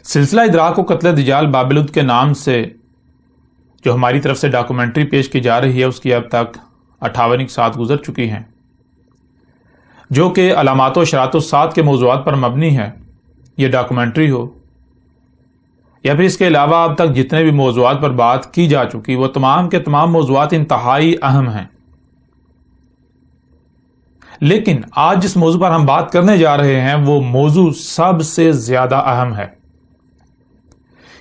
سلسلہ ادراک و قتل دجال بابلود کے نام سے جو ہماری طرف سے ڈاکومنٹری پیش کی جا رہی ہے اس کی اب تک 58 ساعت گزر چکی ہیں، جو کہ علامات و اشراط الساعت کے موضوعات پر مبنی ہے۔ یہ ڈاکومنٹری ہو یا پھر اس کے علاوہ اب تک جتنے بھی موضوعات پر بات کی جا چکی، وہ تمام کے تمام موضوعات انتہائی اہم ہیں، لیکن آج جس موضوع پر ہم بات کرنے جا رہے ہیں وہ موضوع سب سے زیادہ اہم ہے۔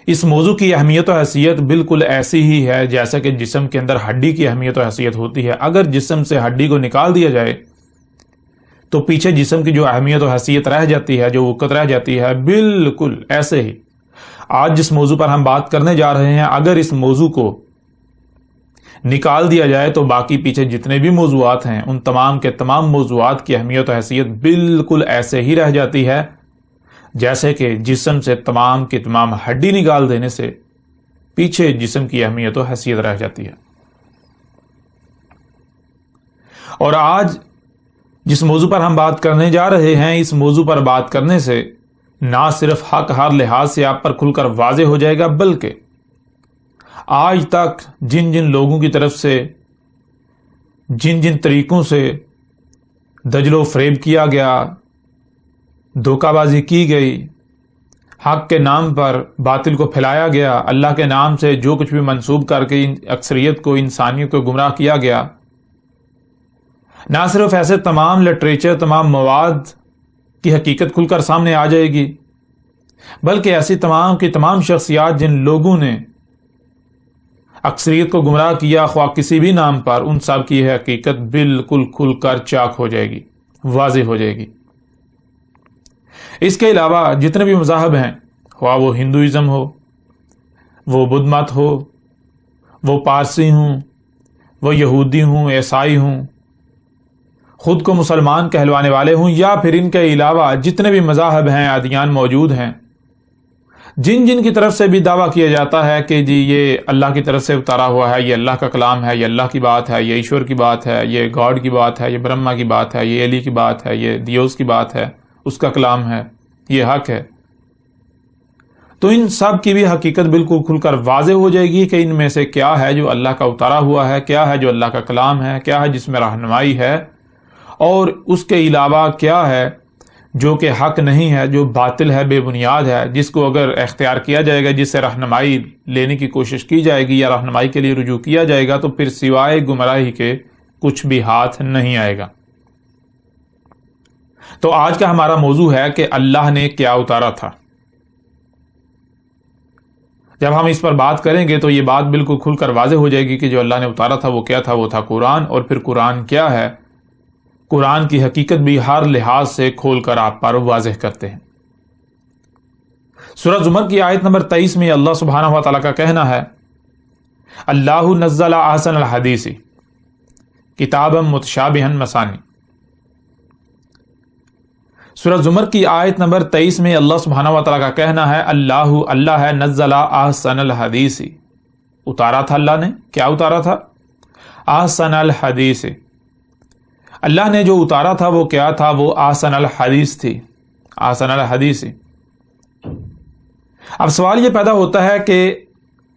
اس موضوع کی اہمیت و حیثیت بالکل ایسی ہی ہے جیسا کہ جسم کے اندر ہڈی کی اہمیت و حیثیت ہوتی ہے۔ اگر جسم سے ہڈی کو نکال دیا جائے تو پیچھے جسم کی جو اہمیت و حیثیت رہ جاتی ہے، جو وقت رہ جاتی ہے، بالکل ایسے ہی آج جس موضوع پر ہم بات کرنے جا رہے ہیں، اگر اس موضوع کو نکال دیا جائے تو باقی پیچھے جتنے بھی موضوعات ہیں ان تمام کے تمام موضوعات کی اہمیت و حیثیت بالکل ایسے ہی رہ جاتی ہے جیسے کہ جسم سے تمام کی تمام ہڈی نکال دینے سے پیچھے جسم کی اہمیت و حیثیت رہ جاتی ہے۔ اور آج جس موضوع پر ہم بات کرنے جا رہے ہیں، اس موضوع پر بات کرنے سے نہ صرف حق ہر لحاظ سے آپ پر کھل کر واضح ہو جائے گا، بلکہ آج تک جن جن لوگوں کی طرف سے جن جن طریقوں سے دجل و فریب کیا گیا، دھوکہ بازی کی گئی، حق کے نام پر باطل کو پھیلایا گیا، اللہ کے نام سے جو کچھ بھی منسوب کر کے اکثریت کو، انسانیت کو گمراہ کیا گیا، نہ صرف ایسے تمام لٹریچر، تمام مواد کی حقیقت کھل کر سامنے آ جائے گی، بلکہ ایسی تمام کی تمام شخصیات جن لوگوں نے اکثریت کو گمراہ کیا خواہ کسی بھی نام پر، ان سب کی حقیقت بالکل کھل کر چاک ہو جائے گی، واضح ہو جائے گی۔ اس کے علاوہ جتنے بھی مذاہب ہیں، خواہ وہ ہندوازم ہو، وہ بدھ مت ہو، وہ پارسی ہوں، وہ یہودی ہوں، عیسائی ہوں، خود کو مسلمان کہلوانے والے ہوں، یا پھر ان کے علاوہ جتنے بھی مذاہب ہیں، ادیان موجود ہیں، جن جن کی طرف سے بھی دعویٰ کیا جاتا ہے کہ جی یہ اللہ کی طرف سے اتارا ہوا ہے، یہ اللہ کا کلام ہے، یہ اللہ کی بات ہے، یہ ایشور کی بات ہے، یہ گاڈ کی بات ہے، یہ برہما کی بات ہے، یہ علی کی بات ہے، یہ دیوس کی بات ہے، اس کا کلام ہے، یہ حق ہے، تو ان سب کی بھی حقیقت بالکل کھل کر واضح ہو جائے گی کہ ان میں سے کیا ہے جو اللہ کا اتارا ہوا ہے، کیا ہے جو اللہ کا کلام ہے، کیا ہے جس میں رہنمائی ہے، اور اس کے علاوہ کیا ہے جو کہ حق نہیں ہے، جو باطل ہے، بے بنیاد ہے، جس کو اگر اختیار کیا جائے گا، جس سے رہنمائی لینے کی کوشش کی جائے گی یا رہنمائی کے لیے رجوع کیا جائے گا، تو پھر سوائے گمراہی کے کچھ بھی ہاتھ نہیں آئے گا۔ تو آج کا ہمارا موضوع ہے کہ اللہ نے کیا اتارا تھا۔ جب ہم اس پر بات کریں گے تو یہ بات بالکل کھل کر واضح ہو جائے گی کہ جو اللہ نے اتارا تھا وہ کیا تھا، وہ تھا قرآن، اور پھر قرآن کیا ہے، قرآن کی حقیقت بھی ہر لحاظ سے کھول کر آپ پر واضح کرتے ہیں۔ سورہ زمر کی آیت نمبر 23 میں اللہ سبحانہ و تعالیٰ کا کہنا ہے، اللہ نزل احسن الحدیث کتابا متشابہا مثانی۔ سورہ زمر کی آیت نمبر 23 میں اللہ سبحانہ و تعالیٰ کا کہنا ہے، اللہ ہے نزل احسن الحدیث، اتارا تھا اللہ نے، کیا اتارا تھا؟ احسن الحدیث، اللہ نے جو اتارا تھا وہ کیا تھا؟ وہ احسن الحدیث تھی، احسن الحدیث۔ اب سوال یہ پیدا ہوتا ہے کہ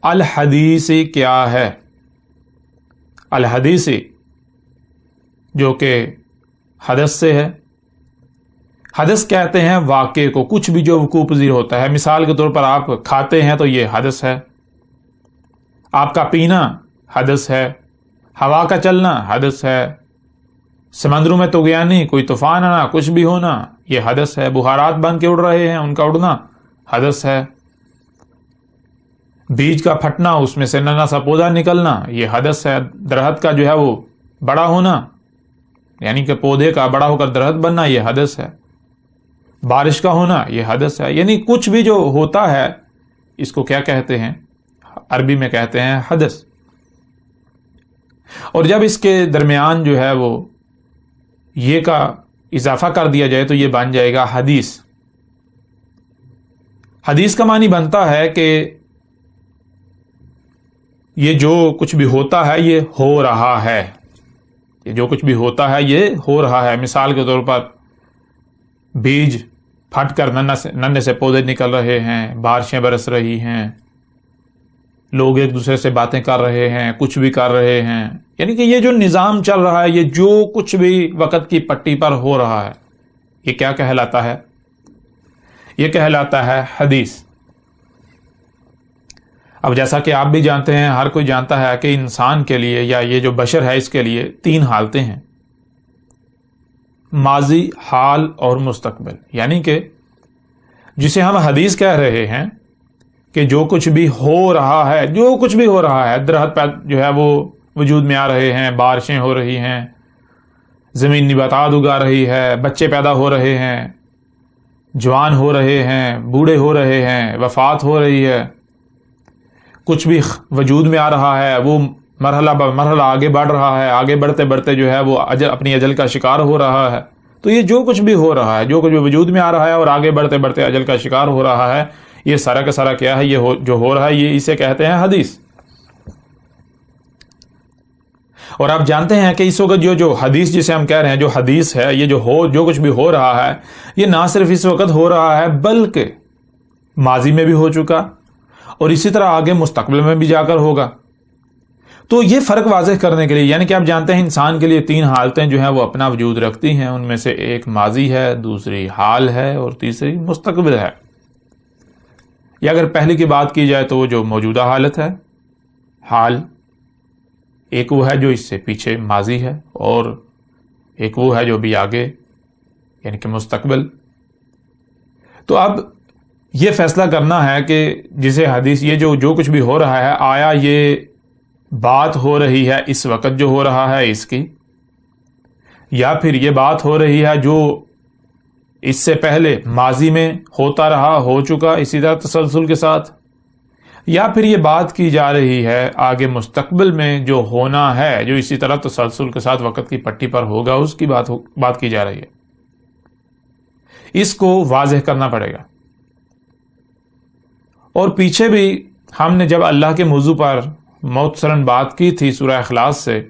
الحدیث کیا ہے؟ الحدیث جو کہ حدث سے ہے، حدث کہتے ہیں واقعے کو، کچھ بھی جو وقوع پذیر ہوتا ہے۔ مثال کے طور پر آپ کھاتے ہیں تو یہ حدث ہے، آپ کا پینا حدث ہے، ہوا کا چلنا حدث ہے، سمندروں میں طغیانی، کوئی طوفان آنا، کچھ بھی ہونا، یہ حدث ہے، بخارات بن کے اڑ رہے ہیں، ان کا اڑنا حدث ہے، بیج کا پھٹنا، اس میں سے ننا سا پودا نکلنا، یہ حدث ہے، درخت کا جو ہے وہ بڑا ہونا، یعنی کہ پودے کا بڑا ہو کر درخت بننا، یہ حدث ہے، بارش کا ہونا، یہ حدث ہے۔ یعنی کچھ بھی جو ہوتا ہے اس کو کیا کہتے ہیں؟ عربی میں کہتے ہیں حدث۔ اور جب اس کے درمیان جو ہے وہ یہ کا اضافہ کر دیا جائے تو یہ بن جائے گا حدیث۔ حدیث کا معنی بنتا ہے کہ یہ جو کچھ بھی ہوتا ہے یہ ہو رہا ہے، یہ جو کچھ بھی ہوتا ہے یہ ہو رہا ہے۔ مثال کے طور پر بیج پھٹ کر ننھے سے پودے نکل رہے ہیں، بارشیں برس رہی ہیں، لوگ ایک دوسرے سے باتیں کر رہے ہیں، کچھ بھی کر رہے ہیں، یعنی کہ یہ جو نظام چل رہا ہے، یہ جو کچھ بھی وقت کی پٹی پر ہو رہا ہے، یہ کیا کہلاتا ہے؟ یہ کہلاتا ہے حدیث۔ اب جیسا کہ آپ بھی جانتے ہیں، ہر کوئی جانتا ہے کہ انسان کے لیے یا یہ جو بشر ہے اس کے لیے 3 حالتیں ہیں: ماضی، حال اور مستقبل، یعنی کہ جسے ہم حدیث کہہ رہے ہیں کہ جو کچھ بھی ہو رہا ہے، جو کچھ بھی ہو رہا ہے، درخت جو ہے وہ وجود میں آ رہے ہیں، بارشیں ہو رہی ہیں، زمین نباتات اگا رہی ہے، بچے پیدا ہو رہے ہیں، جوان ہو رہے ہیں، بوڑھے ہو رہے ہیں، وفات ہو رہی ہے، کچھ بھی وجود میں آ رہا ہے، وہ مرحلہ مرحلہ آگے بڑھ رہا ہے، آگے بڑھتے بڑھتے جو ہے وہ اپنی اجل کا شکار ہو رہا ہے۔ تو یہ جو کچھ بھی ہو رہا ہے، جو کچھ بھی وجود میں آ رہا ہے اور آگے بڑھتے بڑھتے اجل کا شکار ہو رہا ہے، یہ سارا کا سارا کیا ہے؟ یہ جو ہو رہا ہے، یہ اسے کہتے ہیں حدیث۔ اور آپ جانتے ہیں کہ اس وقت جو حدیث جسے ہم کہہ رہے ہیں، جو حدیث ہے، یہ جو کچھ بھی ہو رہا ہے، یہ نہ صرف اس وقت ہو رہا ہے بلکہ ماضی میں بھی ہو چکا اور اسی طرح آگے مستقبل میں بھی جا کر ہوگا۔ تو یہ فرق واضح کرنے کے لیے، یعنی کہ آپ جانتے ہیں انسان کے لیے 3 حالتیں جو ہیں وہ اپنا وجود رکھتی ہیں، ان میں سے ایک ماضی ہے، دوسری حال ہے اور تیسری مستقبل ہے۔ یا اگر پہلی کی بات کی جائے تو وہ جو موجودہ حالت ہے، حال، ایک وہ ہے جو اس سے پیچھے ماضی ہے، اور ایک وہ ہے جو بھی آگے، یعنی کہ مستقبل۔ تو اب یہ فیصلہ کرنا ہے کہ جسے حدیث، یہ جو کچھ بھی ہو رہا ہے، آیا یہ بات ہو رہی ہے اس وقت جو ہو رہا ہے اس کی، یا پھر یہ بات ہو رہی ہے جو اس سے پہلے ماضی میں ہوتا رہا، ہو چکا اسی طرح تسلسل کے ساتھ، یا پھر یہ بات کی جا رہی ہے آگے مستقبل میں جو ہونا ہے، جو اسی طرح تسلسل کے ساتھ وقت کی پٹی پر ہوگا، اس کی بات کی جا رہی ہے۔ اس کو واضح کرنا پڑے گا۔ اور پیچھے بھی ہم نے جب اللہ کے موضوع پر مختصراً بات کی تھی سورہ اخلاص سے،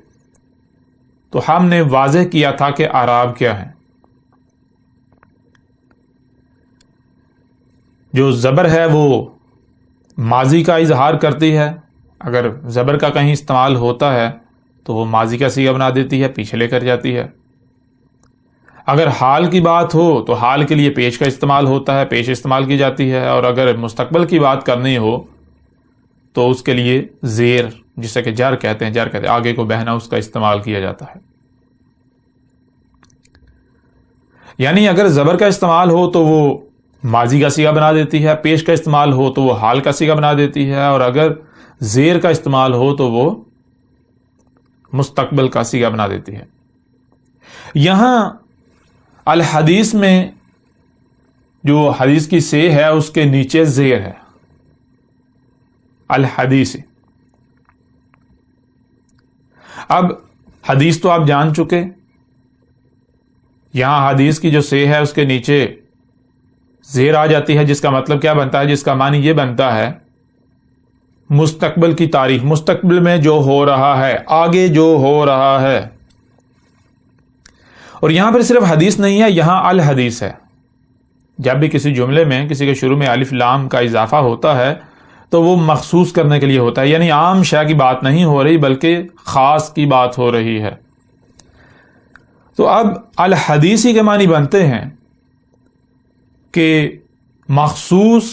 تو ہم نے واضح کیا تھا کہ اعراب کیا ہے۔ جو زبر ہے وہ ماضی کا اظہار کرتی ہے، اگر زبر کا کہیں استعمال ہوتا ہے تو وہ ماضی کا صیغہ بنا دیتی ہے، پیچھے لے کر جاتی ہے۔ اگر حال کی بات ہو تو حال کے لیے پیش کا استعمال ہوتا ہے، پیش استعمال کی جاتی ہے، اور اگر مستقبل کی بات کرنی ہو تو اس کے لیے زیر، جسے کہ جر کہتے ہیں، آگے کو بہنا، اس کا استعمال کیا جاتا ہے۔ یعنی اگر زبر کا استعمال ہو تو وہ ماضی کا صیغہ بنا دیتی ہے، پیش کا استعمال ہو تو وہ حال کا صیغہ بنا دیتی ہے، اور اگر زیر کا استعمال ہو تو وہ مستقبل کا صیغہ بنا دیتی ہے۔ یہاں الحدیث میں جو حدیث کی سے ہے اس کے نیچے زیر ہے، الحدیث۔ اب حدیث تو آپ جان چکے، یہاں حدیث کی جو سے ہے اس کے نیچے زیر آ جاتی ہے، جس کا مطلب کیا بنتا ہے؟ جس کا معنی یہ بنتا ہے مستقبل کی تاریخ، مستقبل میں جو ہو رہا ہے، آگے جو ہو رہا ہے۔ اور یہاں پر صرف حدیث نہیں ہے، یہاں الحدیث ہے۔ جب بھی کسی جملے میں کسی کے شروع میں الف لام کا اضافہ ہوتا ہے تو وہ مخصوص کرنے کے لیے ہوتا ہے، یعنی عام شے کی بات نہیں ہو رہی بلکہ خاص کی بات ہو رہی ہے۔ تو اب الحدیثی کے معنی بنتے ہیں کہ مخصوص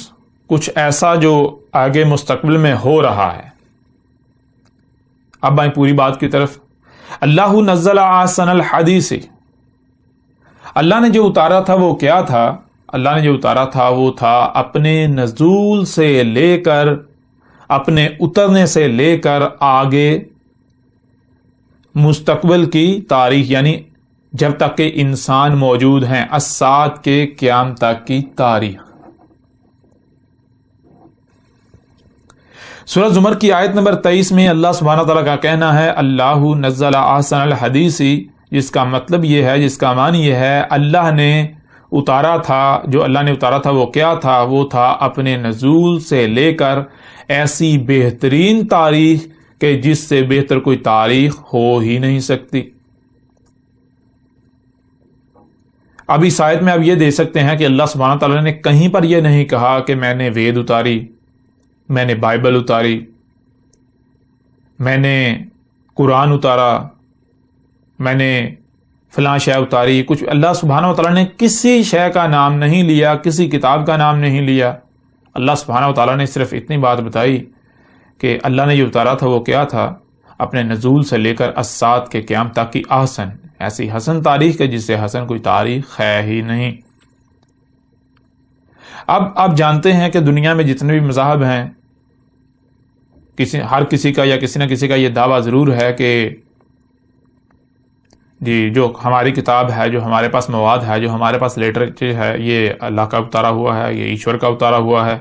کچھ ایسا جو آگے مستقبل میں ہو رہا ہے۔ اب آئیں پوری بات کی طرف۔ اللہ نزل احسن الحدیث، اللہ نے جو اتارا تھا وہ کیا تھا؟ اللہ نے جو اتارا تھا وہ تھا اپنے نزول سے لے کر، اپنے اترنے سے لے کر آگے مستقبل کی تاریخ، یعنی جب تک کہ انسان موجود ہیں، الساعۃ کے قیام تک کی تاریخ۔ سورہ زمر کی آیت نمبر 23 میں اللہ سبحانہ تعالیٰ کا کہنا ہے اللہ نزل احسن الحدیث، جس کا مطلب یہ ہے، جس کا معنی یہ ہے اللہ نے اتارا تھا، جو اللہ نے اتارا تھا وہ کیا تھا؟ وہ تھا اپنے نزول سے لے کر ایسی بہترین تاریخ کہ جس سے بہتر کوئی تاریخ ہو ہی نہیں سکتی۔ اب اس آیت میں آپ یہ دیکھ سکتے ہیں کہ اللہ سبحانہ تعالیٰ نے کہیں پر یہ نہیں کہا کہ میں نے وید اتاری، میں نے بائبل اتاری، میں نے قرآن اتارا، میں نے فلاں شے اتاری. کچھ اللہ سبحانہ تعالیٰ نے کسی شے کا نام نہیں لیا، کسی کتاب کا نام نہیں لیا. اللہ سبحانہ تعالیٰ نے صرف اتنی بات بتائی کہ اللہ نے جو اتارا تھا وہ کیا تھا، اپنے نزول سے لے کر الساعۃ کے قیام تک کی احسن، ایسی حسن تاریخ ہے جس سے حسن کوئی تاریخ ہے ہی نہیں. اب آپ جانتے ہیں کہ دنیا میں جتنے بھی مذاہب ہیں، ہر کسی کا یا کسی نہ کسی کا یہ دعویٰ ضرور ہے کہ جی جو ہماری کتاب ہے، جو ہمارے پاس مواد ہے، جو ہمارے پاس لٹریچر ہے، یہ اللہ کا اتارا ہوا ہے، یہ ایشور کا اتارا ہوا ہے،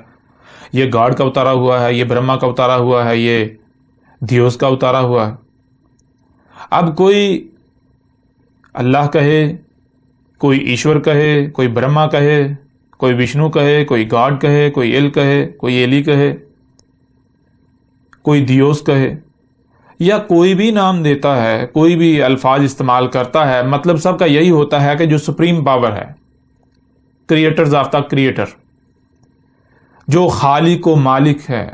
یہ گاڈ کا اتارا ہوا ہے، یہ برہما کا اتارا ہوا ہے، یہ دیوس کا اتارا ہوا ہے. اب کوئی اللہ کہے، کوئی ایشور کہے، کوئی برہما کہے، کوئی وشنو کہے، کوئی گاڈ کہے، کوئی ایل کہے، کوئی ایلی کہے، کوئی دیوس کہے، یا کوئی بھی نام دیتا ہے، کوئی بھی الفاظ استعمال کرتا ہے، مطلب سب کا یہی ہوتا ہے کہ جو سپریم پاور ہے، کریٹرز آف دا کریٹر، جو خالق و مالک ہے،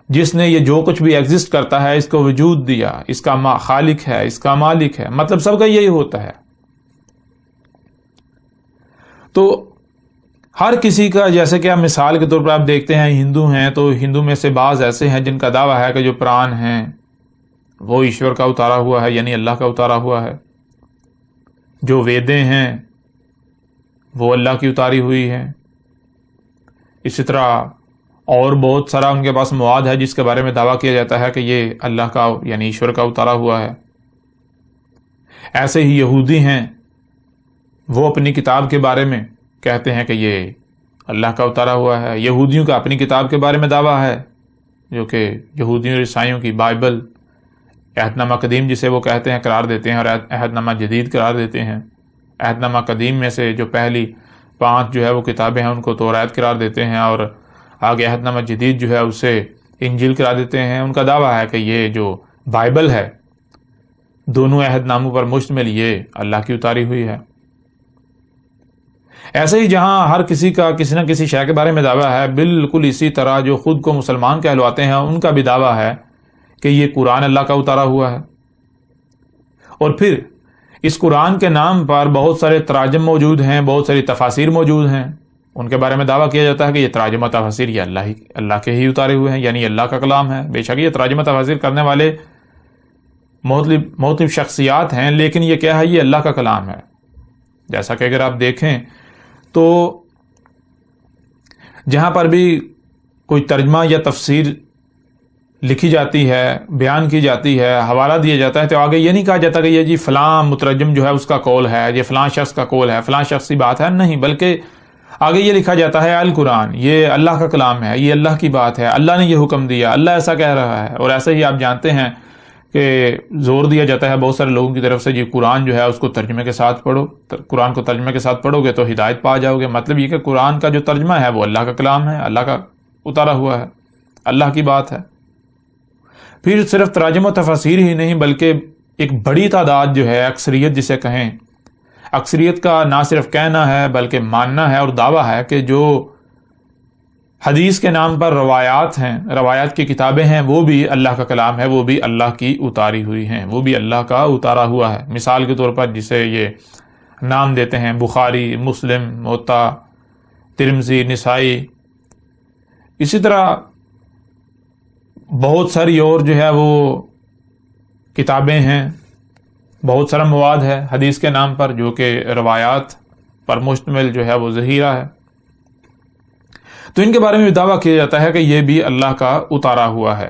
جس نے یہ جو کچھ بھی ایگزسٹ کرتا ہے اس کو وجود دیا، اس کا خالق ہے، اس کا مالک ہے، مطلب سب کا یہی ہوتا ہے. تو ہر کسی کا، جیسے کہ آپ مثال کے طور پر آپ دیکھتے ہیں ہندو ہیں، تو ہندو میں سے بعض ایسے ہیں جن کا دعویٰ ہے کہ جو پران ہیں وہ ایشور کا اتارا ہوا ہے، یعنی اللہ کا اتارا ہوا ہے. جو ویدیں ہیں وہ اللہ کی اتاری ہوئی ہیں. اسی طرح اور بہت سارا ان کے پاس مواد ہے جس کے بارے میں دعویٰ کیا جاتا ہے کہ یہ اللہ کا یعنی ایشور کا اتارا ہوا ہے. ایسے ہی یہودی ہیں، وہ اپنی کتاب کے بارے میں کہتے ہیں کہ یہ اللہ کا اتارا ہوا ہے. یہودیوں کا اپنی کتاب کے بارے میں دعویٰ ہے جو کہ یہودیوں اور عیسائیوں کی بائبل، عہد نامہ قدیم جسے وہ کہتے ہیں، قرار دیتے ہیں، اور عہد نامہ جدید قرار دیتے ہیں. عہد نامہ قدیم میں سے جو پہلی 5 جو ہے وہ کتابیں ہیں ان کو توراۃ قرار دیتے ہیں، اور آگے عہد نامہ جدید جو ہے اسے انجیل قرار دیتے ہیں. ان کا دعویٰ ہے کہ یہ جو بائبل ہے دونوں عہد ناموں پر مشتمل، یہ اللہ کی اتاری ہوئی ہے. ایسے ہی جہاں ہر کسی کا کسی نہ کسی شے کے بارے میں دعویٰ ہے، بالکل اسی طرح جو خود کو مسلمان کہلواتے ہیں ان کا بھی دعویٰ ہے کہ یہ قرآن اللہ کا اتارا ہوا ہے. اور پھر اس قرآن کے نام پر بہت سارے تراجم موجود ہیں، بہت ساری تفاسیر موجود ہیں. ان کے بارے میں دعویٰ کیا جاتا ہے کہ یہ تراجم و تفاسیر یہ اللہ کے ہی اتارے ہوئے ہیں، یعنی اللہ کا کلام ہے. بے شک یہ تراجم و تفاسیر کرنے والے مختلف شخصیات ہیں، لیکن یہ کیا ہے، یہ اللہ کا کلام ہے. جیسا کہ اگر آپ دیکھیں تو جہاں پر بھی کوئی ترجمہ یا تفسیر لکھی جاتی ہے، بیان کی جاتی ہے، حوالہ دیا جاتا ہے، تو آگے یہ نہیں کہا جاتا کہ یہ جی فلاں مترجم جو ہے اس کا قول ہے، یہ فلاں شخص کا قول ہے، فلاں شخص کی بات ہے، نہیں، بلکہ آگے یہ لکھا جاتا ہے القرآن یہ اللہ کا کلام ہے، یہ اللہ کی بات ہے، اللہ نے یہ حکم دیا، اللہ ایسا کہہ رہا ہے. اور ایسے ہی آپ جانتے ہیں کہ زور دیا جاتا ہے بہت سارے لوگوں کی طرف سے جی قرآن جو ہے اس کو ترجمے کے ساتھ پڑھو، قرآن کو ترجمے کے ساتھ پڑھو گے تو ہدایت پا جاؤ گے. مطلب یہ کہ قرآن کا جو ترجمہ ہے وہ اللہ کا کلام ہے، اللہ کا اتارا ہوا ہے، اللہ کی بات ہے. پھر صرف تراجم و تفاسیر ہی نہیں بلکہ ایک بڑی تعداد جو ہے، اکثریت جسے کہیں، اکثریت کا نہ صرف کہنا ہے بلکہ ماننا ہے اور دعویٰ ہے کہ جو حدیث کے نام پر روایات ہیں، روایات کی کتابیں ہیں، وہ بھی اللہ کا کلام ہے، وہ بھی اللہ کی اتاری ہوئی ہیں، وہ بھی اللہ کا اتارا ہوا ہے. مثال کے طور پر جسے یہ نام دیتے ہیں بخاری، مسلم، موطا، ترمذی، نسائی، اسی طرح بہت ساری اور جو ہے وہ کتابیں ہیں، بہت سارا مواد ہے حدیث کے نام پر جو کہ روایات پر مشتمل جو ہے وہ ذخیرہ ہے. تو ان کے بارے میں بھی دعویٰ کیا جاتا ہے کہ یہ بھی اللہ کا اتارا ہوا ہے.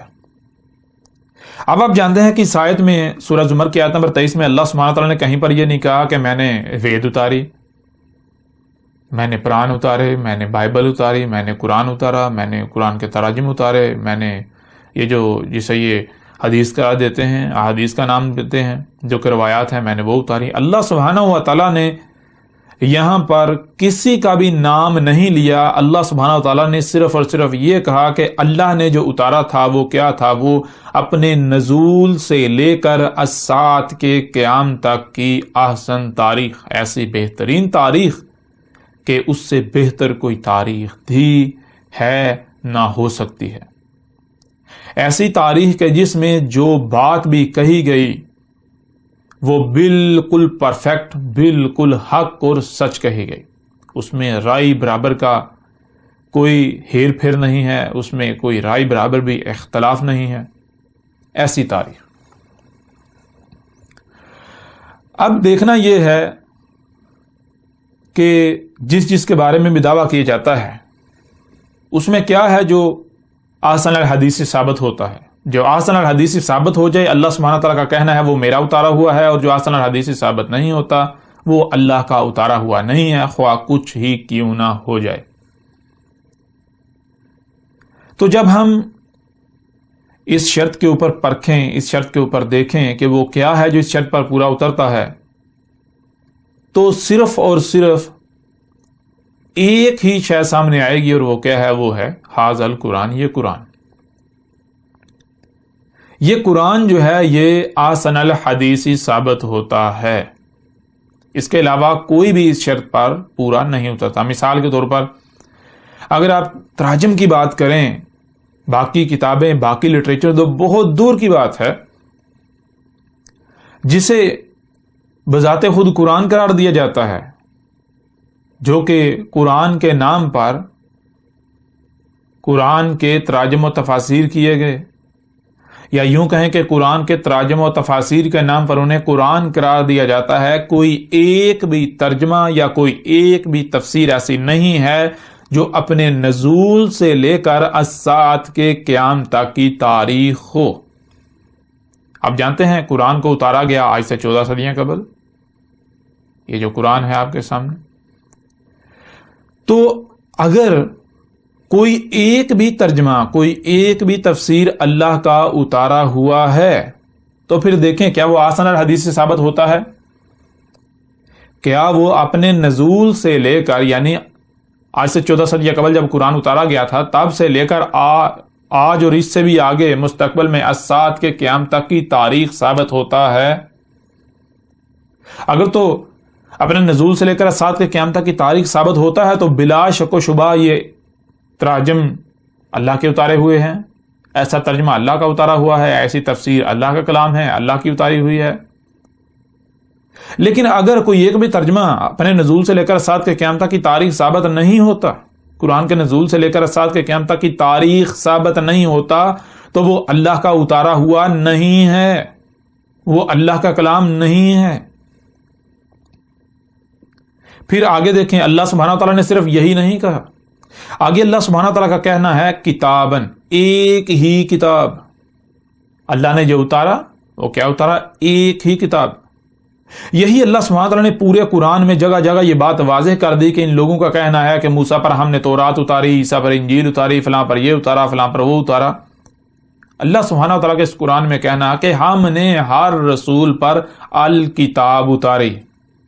اب آپ جانتے ہیں کہ اس آیت میں سورہ زمر کی آیت نمبر 23 میں اللہ سبحانہ تعالیٰ نے کہیں پر یہ نہیں کہا کہ میں نے وید اتاری، میں نے قرآن اتارے، میں نے بائبل اتاری، میں نے قرآن اتارا، میں نے قرآن کے تراجم اتارے، میں نے یہ جو جسے یہ حدیث قرار دیتے ہیں، احادیث کا نام دیتے ہیں، جو کہ روایات ہیں، میں نے وہ اتاری. اللہ سبحانہ و تعالیٰ نے یہاں پر کسی کا بھی نام نہیں لیا. اللہ سبحانہ و تعالیٰ نے صرف اور صرف یہ کہا کہ اللہ نے جو اتارا تھا وہ کیا تھا؟ وہ اپنے نزول سے لے کر الساعۃ کے قیام تک کی احسن تاریخ، ایسی بہترین تاریخ کہ اس سے بہتر کوئی تاریخ تھی، ہے، نہ ہو سکتی ہے. ایسی تاریخ کہ جس میں جو بات بھی کہی گئی وہ بالکل پرفیکٹ، بالکل حق اور سچ کہی گئی. اس میں رائے برابر کا کوئی ہیر پھیر نہیں ہے، اس میں کوئی رائے برابر بھی اختلاف نہیں ہے. ایسی تاریخ. اب دیکھنا یہ ہے کہ جس کے بارے میں بھی دعویٰ کیا جاتا ہے اس میں کیا ہے جو احسن الحدیث ثابت ہوتا ہے. جو احسن الحدیث ثابت ہو جائے، اللہ سبحانہ تعالیٰ کا کہنا ہے وہ میرا اتارا ہوا ہے، اور جو احسن الحدیث ثابت نہیں ہوتا وہ اللہ کا اتارا ہوا نہیں ہے، خواہ کچھ ہی کیوں نہ ہو جائے. تو جب ہم اس شرط کے اوپر پرکھیں، اس شرط کے اوپر دیکھیں کہ وہ کیا ہے جو اس شرط پر پورا اترتا ہے، تو صرف اور صرف ایک ہی شے سامنے آئے گی، اور وہ کیا ہے؟ وہ ہے ھذا القرآن. یہ قرآن، یہ قرآن جو ہے یہ احسن الحدیث ثابت ہوتا ہے. اس کے علاوہ کوئی بھی اس شرط پر پورا نہیں اترتا. مثال کے طور پر اگر آپ تراجم کی بات کریں، باقی کتابیں، باقی لٹریچر تو بہت دور کی بات ہے، جسے بذات خود قرآن قرار دیا جاتا ہے، جو کہ قرآن کے نام پر قرآن کے تراجم و تفاسیر کیے گئے، یا یوں کہیں کہ قرآن کے تراجم و تفاسیر کے نام پر انہیں قرآن قرار دیا جاتا ہے. کوئی ایک بھی ترجمہ یا کوئی ایک بھی تفسیر ایسی نہیں ہے جو اپنے نزول سے لے کر الساعۃ کے قیام تک کی تاریخ ہو. آپ جانتے ہیں قرآن کو اتارا گیا آج سے 14 صدیاں قبل. یہ جو قرآن ہے آپ کے سامنے، تو اگر کوئی ایک بھی ترجمہ، کوئی ایک بھی تفسیر اللہ کا اتارا ہوا ہے، تو پھر دیکھیں کیا وہ احسن الحدیث سے ثابت ہوتا ہے؟ کیا وہ اپنے نزول سے لے کر، یعنی آج سے 14 صدیاں قبل جب قرآن اتارا گیا تھا تب سے لے کر آج اور اس سے بھی آگے مستقبل میں الساعۃ کے قیام تک کی تاریخ ثابت ہوتا ہے؟ اگر تو اپنے نزول سے لے کر الساعۃ کے قیام تک کی تاریخ ثابت ہوتا ہے تو بلا شک و شبہ یہ تراجم اللہ کے اتارے ہوئے ہیں، ایسا ترجمہ اللہ کا اتارا ہوا ہے، ایسی تفسیر اللہ کا کلام ہے، اللہ کی اتاری ہوئی ہے. لیکن اگر کوئی ایک بھی ترجمہ اپنے نزول سے لے کر الساعۃ کے قیام تک کی تاریخ ثابت نہیں ہوتا، قرآن کے نزول سے لے کر الساعۃ کے قیام تک کی تاریخ ثابت نہیں ہوتا، تو وہ اللہ کا اتارا ہوا نہیں ہے، وہ اللہ کا کلام نہیں ہے. پھر آگے دیکھیں، اللہ سبحانہ تعالیٰ نے صرف یہی نہیں کہا، آگے اللہ سبحانہ تعالیٰ کا کہنا ہے کتابن، ایک ہی کتاب. اللہ نے جو اتارا وہ کیا اتارا؟ ایک ہی کتاب. یہی اللہ سبحانہ تعالیٰ نے پورے قرآن میں جگہ جگہ یہ بات واضح کر دی کہ ان لوگوں کا کہنا ہے کہ موسیٰ پر ہم نے تورات اتاری، عیسیٰ پر انجیل اتاری، فلاں پر یہ اتارا، فلاں پر وہ اتارا. اللہ سبحانہ تعالیٰ کے اس قرآن میں کہنا کہ ہم نے ہر رسول پر الکتاب اتاری،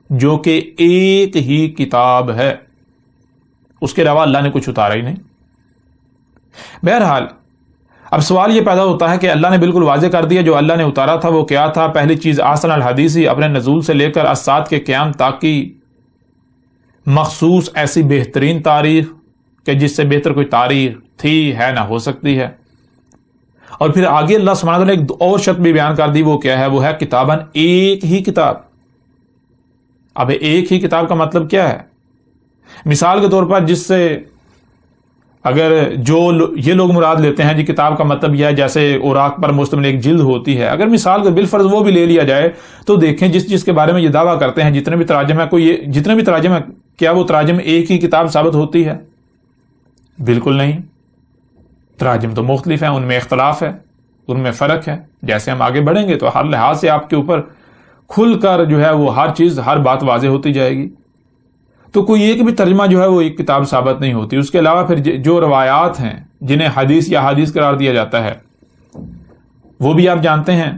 جو کہ ایک ہی کتاب ہے، اس کے علاوہ اللہ نے کچھ اتارا ہی نہیں. بہرحال اب سوال یہ پیدا ہوتا ہے کہ اللہ نے بالکل واضح کر دیا جو اللہ نے اتارا تھا وہ کیا تھا. پہلی چیز احسن الحدیث، اپنے نزول سے لے کر الساعۃ کے قیام تک کی مخصوص ایسی بہترین تاریخ کہ جس سے بہتر کوئی تاریخ تھی، ہے، نہ ہو سکتی ہے. اور پھر آگے اللہ سبحانہ وتعالی نے ایک اور شرط بھی بیان کر دی، وہ کیا ہے؟ وہ ہے کتاباً، ایک ہی کتاب. اب ایک ہی کتاب کا مطلب کیا ہے؟ مثال کے طور پر جس سے اگر جو یہ لوگ مراد لیتے ہیں جی کتاب کا مطلب یہ ہے جیسے اوراق پر مشتمل ایک جلد ہوتی ہے، اگر مثال کے بالفرض وہ بھی لے لیا جائے تو دیکھیں جس کے بارے میں یہ دعویٰ کرتے ہیں جتنے بھی تراجم ہے، جتنے بھی تراجم ہے، کیا وہ تراجم ایک ہی کتاب ثابت ہوتی ہے؟ بالکل نہیں. تراجم تو مختلف ہیں، ان میں اختلاف ہے، ان میں فرق ہے. جیسے ہم آگے بڑھیں گے تو ہر لحاظ سے آپ کے اوپر کھل کر جو ہے وہ ہر چیز، ہر بات واضح ہوتی جائے گی. تو کوئی ایک بھی ترجمہ جو ہے وہ ایک کتاب ثابت نہیں ہوتی. اس کے علاوہ پھر جو روایات ہیں جنہیں حدیث یا حدیث قرار دیا جاتا ہے وہ بھی آپ جانتے ہیں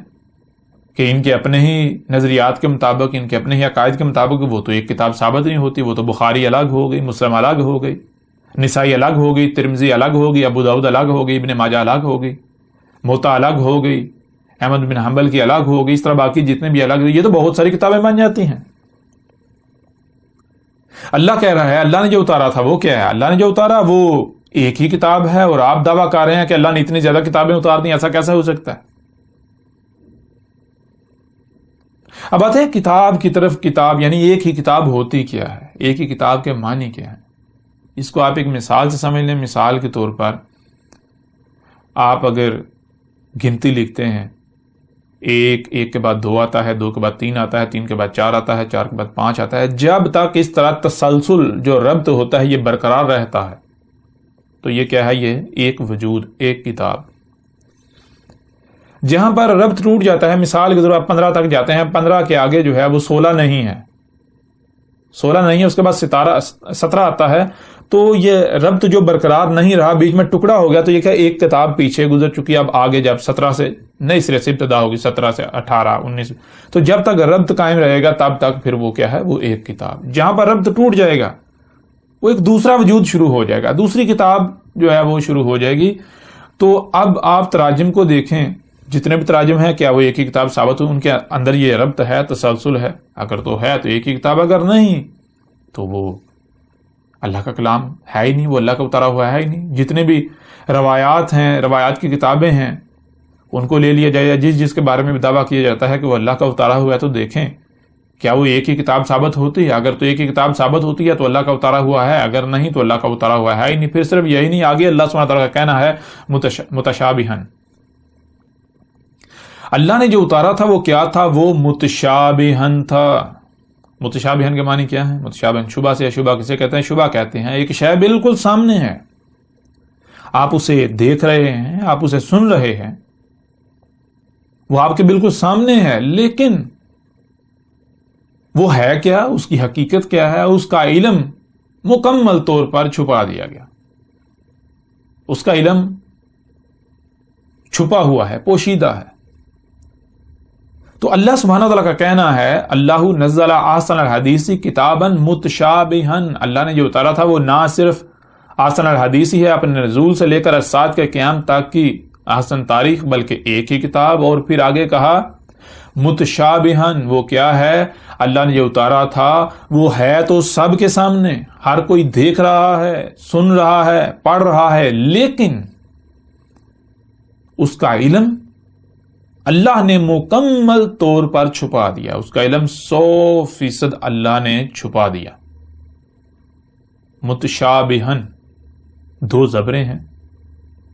کہ ان کے اپنے ہی نظریات کے مطابق، ان کے اپنے ہی عقائد کے مطابق وہ تو ایک کتاب ثابت نہیں ہوتی، وہ تو بخاری الگ ہو گئی، مسلم الگ ہو گئی، نسائی الگ ہو گئی، ترمذی الگ ہو گئی، ابو داؤد الگ ہو گئی، ابن ماجہ الگ ہو گئی، موطا الگ ہو گئی، احمد بن حنبل کی الگ ہو گئی، اس طرح باقی جتنے بھی الگ، یہ تو بہت ساری کتابیں بن جاتی ہیں۔ اللہ کہہ رہا ہے اللہ نے جو اتارا تھا وہ کیا ہے؟ اللہ نے جو اتارا وہ ایک ہی کتاب ہے، اور آپ دعویٰ کر رہے ہیں کہ اللہ نے اتنی زیادہ کتابیں اتار دی، ایسا کیسا ہو سکتا ہے؟ اب آتے ہیں کتاب کی طرف۔ کتاب یعنی ایک ہی کتاب ہوتی کیا ہے؟ ایک ہی کتاب کے معنی کیا ہے؟ اس کو آپ ایک مثال سے سمجھ لیں۔ مثال کے طور پر آپ اگر گنتی لکھتے ہیں، ایک کے بعد 2 آتا ہے، 2 کے بعد 3 آتا ہے، 3 کے بعد 4 آتا ہے، 4 کے بعد 5 آتا ہے، جب تک اس طرح تسلسل جو ربط ہوتا ہے یہ برقرار رہتا ہے تو یہ کیا ہے؟ یہ ایک وجود، ایک کتاب۔ جہاں پر ربط ٹوٹ جاتا ہے، مثال کے طور پر 15 تک جاتے ہیں، 15 کے آگے جو ہے وہ 16 نہیں ہے، 16 نہیں ہے، اس کے بعد 17 آتا ہے، تو یہ ربط جو برقرار نہیں رہا، بیچ میں ٹکڑا ہو گیا، تو یہ کیا ایک کتاب پیچھے گزر چکی، اب آگے جب 17 سے نئے سرے سے ابتدا ہوگی، 17 سے 18 19، تو جب تک ربط قائم رہے گا تب تک پھر وہ کیا ہے؟ وہ ایک کتاب۔ جہاں پر ربط ٹوٹ جائے گا وہ ایک دوسرا وجود شروع ہو جائے گا، دوسری کتاب جو ہے وہ شروع ہو جائے گی۔ تو اب آپ تراجم کو دیکھیں، جتنے بھی تراجم ہیں کیا وہ ایک ہی کتاب ثابت ہو؟ ان کے اندر یہ ربط ہے، تسلسل ہے؟ اگر تو ہے تو ایک ہی کتاب، اگر نہیں تو وہ اللہ کا کلام ہے ہی نہیں، وہ اللہ کا اتارا ہوا ہے ہی نہیں۔ جتنے بھی روایات ہیں، روایات کی کتابیں ہیں، ان کو لے لیا جائے، جس کے بارے میں بھی دعویٰ کیا جاتا ہے کہ وہ اللہ کا اتارا ہوا ہے، تو دیکھیں کیا وہ ایک ہی کتاب ثابت ہوتی ہے؟ اگر تو ایک ہی کتاب ثابت ہوتی ہے تو اللہ کا اتارا ہوا ہے، اگر نہیں تو اللہ کا اتارا ہوا ہے ہی نہیں۔ پھر صرف یہی نہیں، آگے اللہ سبحانہ تعالیٰ کا کہنا ہے متشابہن، اللہ نے جو اتارا تھا وہ کیا تھا؟ وہ متشابہن تھا۔ متشابہن کے معنی کیا ہے؟ متشابہن شبہ سے، شبہ کسے کہتے ہیں؟ شبہ کہتے ہیں ایک شے بالکل سامنے ہے، آپ اسے دیکھ رہے ہیں، آپ اسے سن رہے ہیں، وہ آپ کے بالکل سامنے ہے، لیکن وہ ہے کیا؟ اس کی حقیقت کیا ہے؟ اس کا علم مکمل طور پر چھپا دیا گیا، اس کا علم چھپا ہوا ہے، پوشیدہ ہے۔ تو اللہ سبحانہ وتعالیٰ کا کہنا ہے اللہ نزل احسن الحدیث کتابا متشابہن، اللہ نے جو اتارا تھا وہ نہ صرف احسن الحدیث ہی ہے اپنے نزول سے لے کر الساعۃ کے قیام تک کی احسن تاریخ، بلکہ ایک ہی کتاب۔ اور پھر آگے کہا متشابہن، وہ کیا ہے؟ اللہ نے جو اتارا تھا وہ ہے تو سب کے سامنے، ہر کوئی دیکھ رہا ہے، سن رہا ہے، پڑھ رہا ہے، لیکن اس کا علم اللہ نے مکمل طور پر چھپا دیا، اس کا علم 100% اللہ نے چھپا دیا۔ متشابہن 2 زبریں ہیں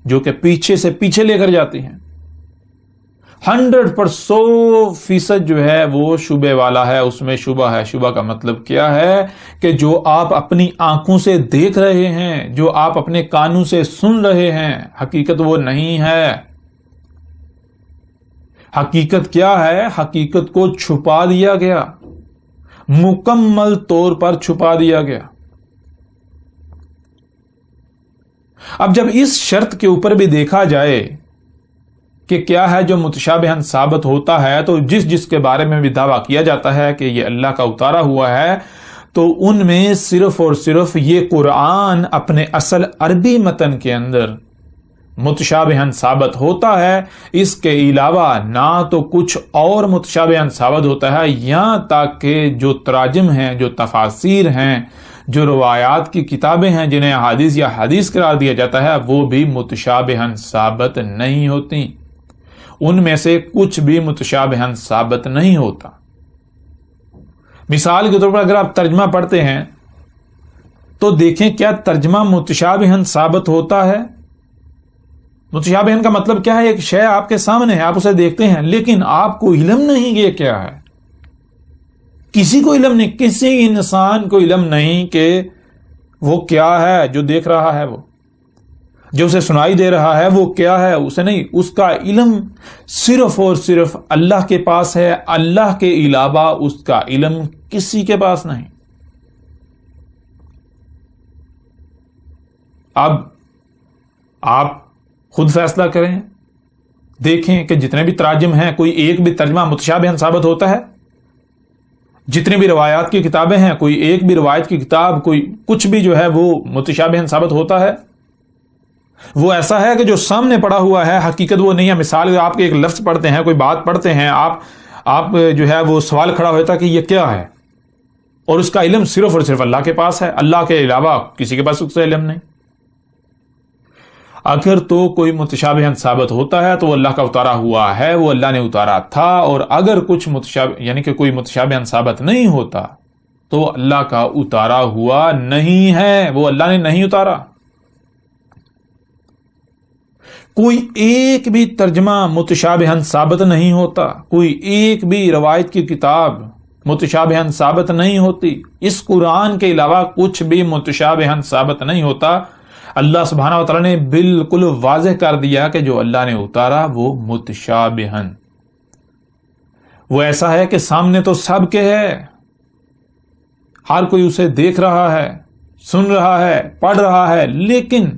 جو کہ پیچھے سے پیچھے لے کر جاتی ہیں، 100% جو ہے وہ شبے والا ہے، اس میں شبہ ہے۔ شبہ کا مطلب کیا ہے؟ کہ جو آپ اپنی آنکھوں سے دیکھ رہے ہیں، جو آپ اپنے کانوں سے سن رہے ہیں، حقیقت وہ نہیں ہے۔ حقیقت کیا ہے؟ حقیقت کو چھپا دیا گیا، مکمل طور پر چھپا دیا گیا۔ اب جب اس شرط کے اوپر بھی دیکھا جائے کہ کیا ہے جو متشابہن ثابت ہوتا ہے، تو جس کے بارے میں بھی دعویٰ کیا جاتا ہے کہ یہ اللہ کا اتارا ہوا ہے، تو ان میں صرف اور صرف یہ قرآن اپنے اصل عربی متن کے اندر متشابہن ثابت ہوتا ہے، اس کے علاوہ نہ تو کچھ اور متشابہن ثابت ہوتا ہے، یہاں تک کہ جو تراجم ہیں، جو تفاسیر ہیں، جو روایات کی کتابیں ہیں جنہیں احادیث یا حدیث قرار دیا جاتا ہے، وہ بھی متشابہن ثابت نہیں ہوتی، ان میں سے کچھ بھی متشابہن ثابت نہیں ہوتا۔ مثال کے طور پر اگر آپ ترجمہ پڑھتے ہیں تو دیکھیں کیا ترجمہ متشابہن ثابت ہوتا ہے؟ متشابہن کا مطلب کیا ہے؟ ایک شے آپ کے سامنے ہے، آپ اسے دیکھتے ہیں، لیکن آپ کو علم نہیں یہ کیا ہے، کسی کو علم نہیں، کسی انسان کو علم نہیں کہ وہ کیا ہے جو دیکھ رہا ہے، وہ جو اسے سنائی دے رہا ہے وہ کیا ہے، اسے نہیں، اس کا علم صرف اور صرف اللہ کے پاس ہے، اللہ کے علاوہ اس کا علم کسی کے پاس نہیں۔ اب آپ خود فیصلہ کریں، دیکھیں کہ جتنے بھی تراجم ہیں کوئی ایک بھی ترجمہ متشابہن ثابت ہوتا ہے؟ جتنی بھی روایات کی کتابیں ہیں کوئی ایک بھی روایت کی کتاب کوئی کچھ بھی جو ہے وہ متشابہن ثابت ہوتا ہے؟ وہ ایسا ہے کہ جو سامنے پڑا ہوا ہے حقیقت وہ نہیں ہے. مثال آپ کے ایک لفظ پڑھتے ہیں، کوئی بات پڑھتے ہیں، آپ جو ہے وہ سوال کھڑا ہوتا ہے کہ یہ کیا ہے، اور اس کا علم صرف اور صرف اللہ کے پاس ہے، اللہ کے علاوہ کسی کے پاس اس کا علم نہیں. اگر تو کوئی متشابہن ثابت ہوتا ہے تو وہ اللہ کا اتارا ہوا ہے، وہ اللہ نے اتارا تھا. اور اگر کچھ یعنی کہ کوئی متشابہن ثابت نہیں ہوتا تو وہ اللہ کا اتارا ہوا نہیں ہے، وہ اللہ نے نہیں اتارا. کوئی ایک بھی ترجمہ متشابہن ثابت نہیں ہوتا، کوئی ایک بھی روایت کی کتاب متشابہن ثابت نہیں ہوتی. اس قرآن کے علاوہ کچھ بھی متشابہن ثابت نہیں ہوتا. اللہ سبحانہ و تعالیٰ نے بالکل واضح کر دیا کہ جو اللہ نے اتارا وہ متشابہن، وہ ایسا ہے کہ سامنے تو سب کے ہے، ہر کوئی اسے دیکھ رہا ہے، سن رہا ہے، پڑھ رہا ہے، لیکن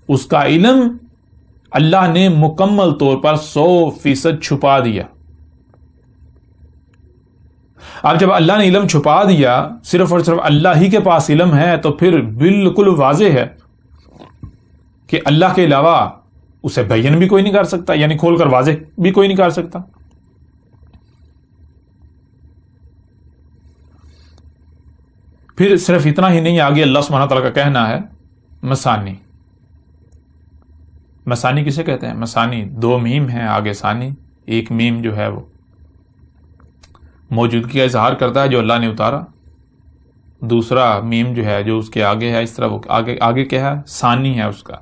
اس کا علم اللہ نے مکمل طور پر 100% چھپا دیا. اب جب اللہ نے علم چھپا دیا، صرف اور صرف اللہ ہی کے پاس علم ہے، تو پھر بالکل واضح ہے کہ اللہ کے علاوہ اسے بیان بھی کوئی نہیں کر سکتا، یعنی کھول کر واضح بھی کوئی نہیں کر سکتا. پھر صرف اتنا ہی نہیں، آگے اللہ سبحانہ تعالیٰ کا کہنا ہے مسانی. مسانی کسے کہتے ہیں؟ مسانی 2 میم ہیں، آگے ثانی، ایک میم جو ہے وہ موجودگی کا اظہار کرتا ہے جو اللہ نے اتارا، دوسرا میم جو ہے جو اس کے آگے ہے، اس طرح وہ آگے کیا ہے؟ ثانی ہے اس کا.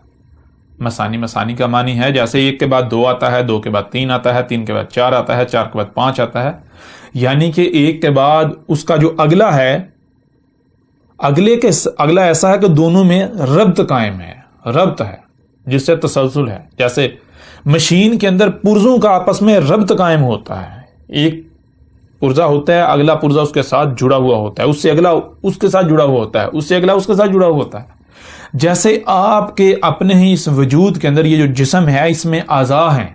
مسانی کا معنی ہے جیسے 1 کے بعد 2 آتا ہے، 2 کے بعد 3 آتا ہے، 3 کے بعد 4 آتا ہے، 4 کے بعد 5 آتا ہے. یعنی کہ 1 کے بعد اس کا جو اگلا ہے، اگلا ایسا ہے کہ دونوں میں ربط قائم ہے، ربط ہے جس سے تسلسل ہے. جیسے مشین کے اندر پرزوں کا آپس میں ربط قائم ہوتا ہے، ایک پرزا ہوتا ہے، اگلا پرزا اس کے ساتھ جڑا ہوا ہوتا ہے، اس سے اگلا اس کے ساتھ جڑا ہوا ہوتا ہے، اس سے اگلا اس کے ساتھ جڑا ہوا ہوتا ہے. جیسے آپ کے اپنے ہی اس وجود کے اندر یہ جو جسم ہے اس میں اعضاء ہیں،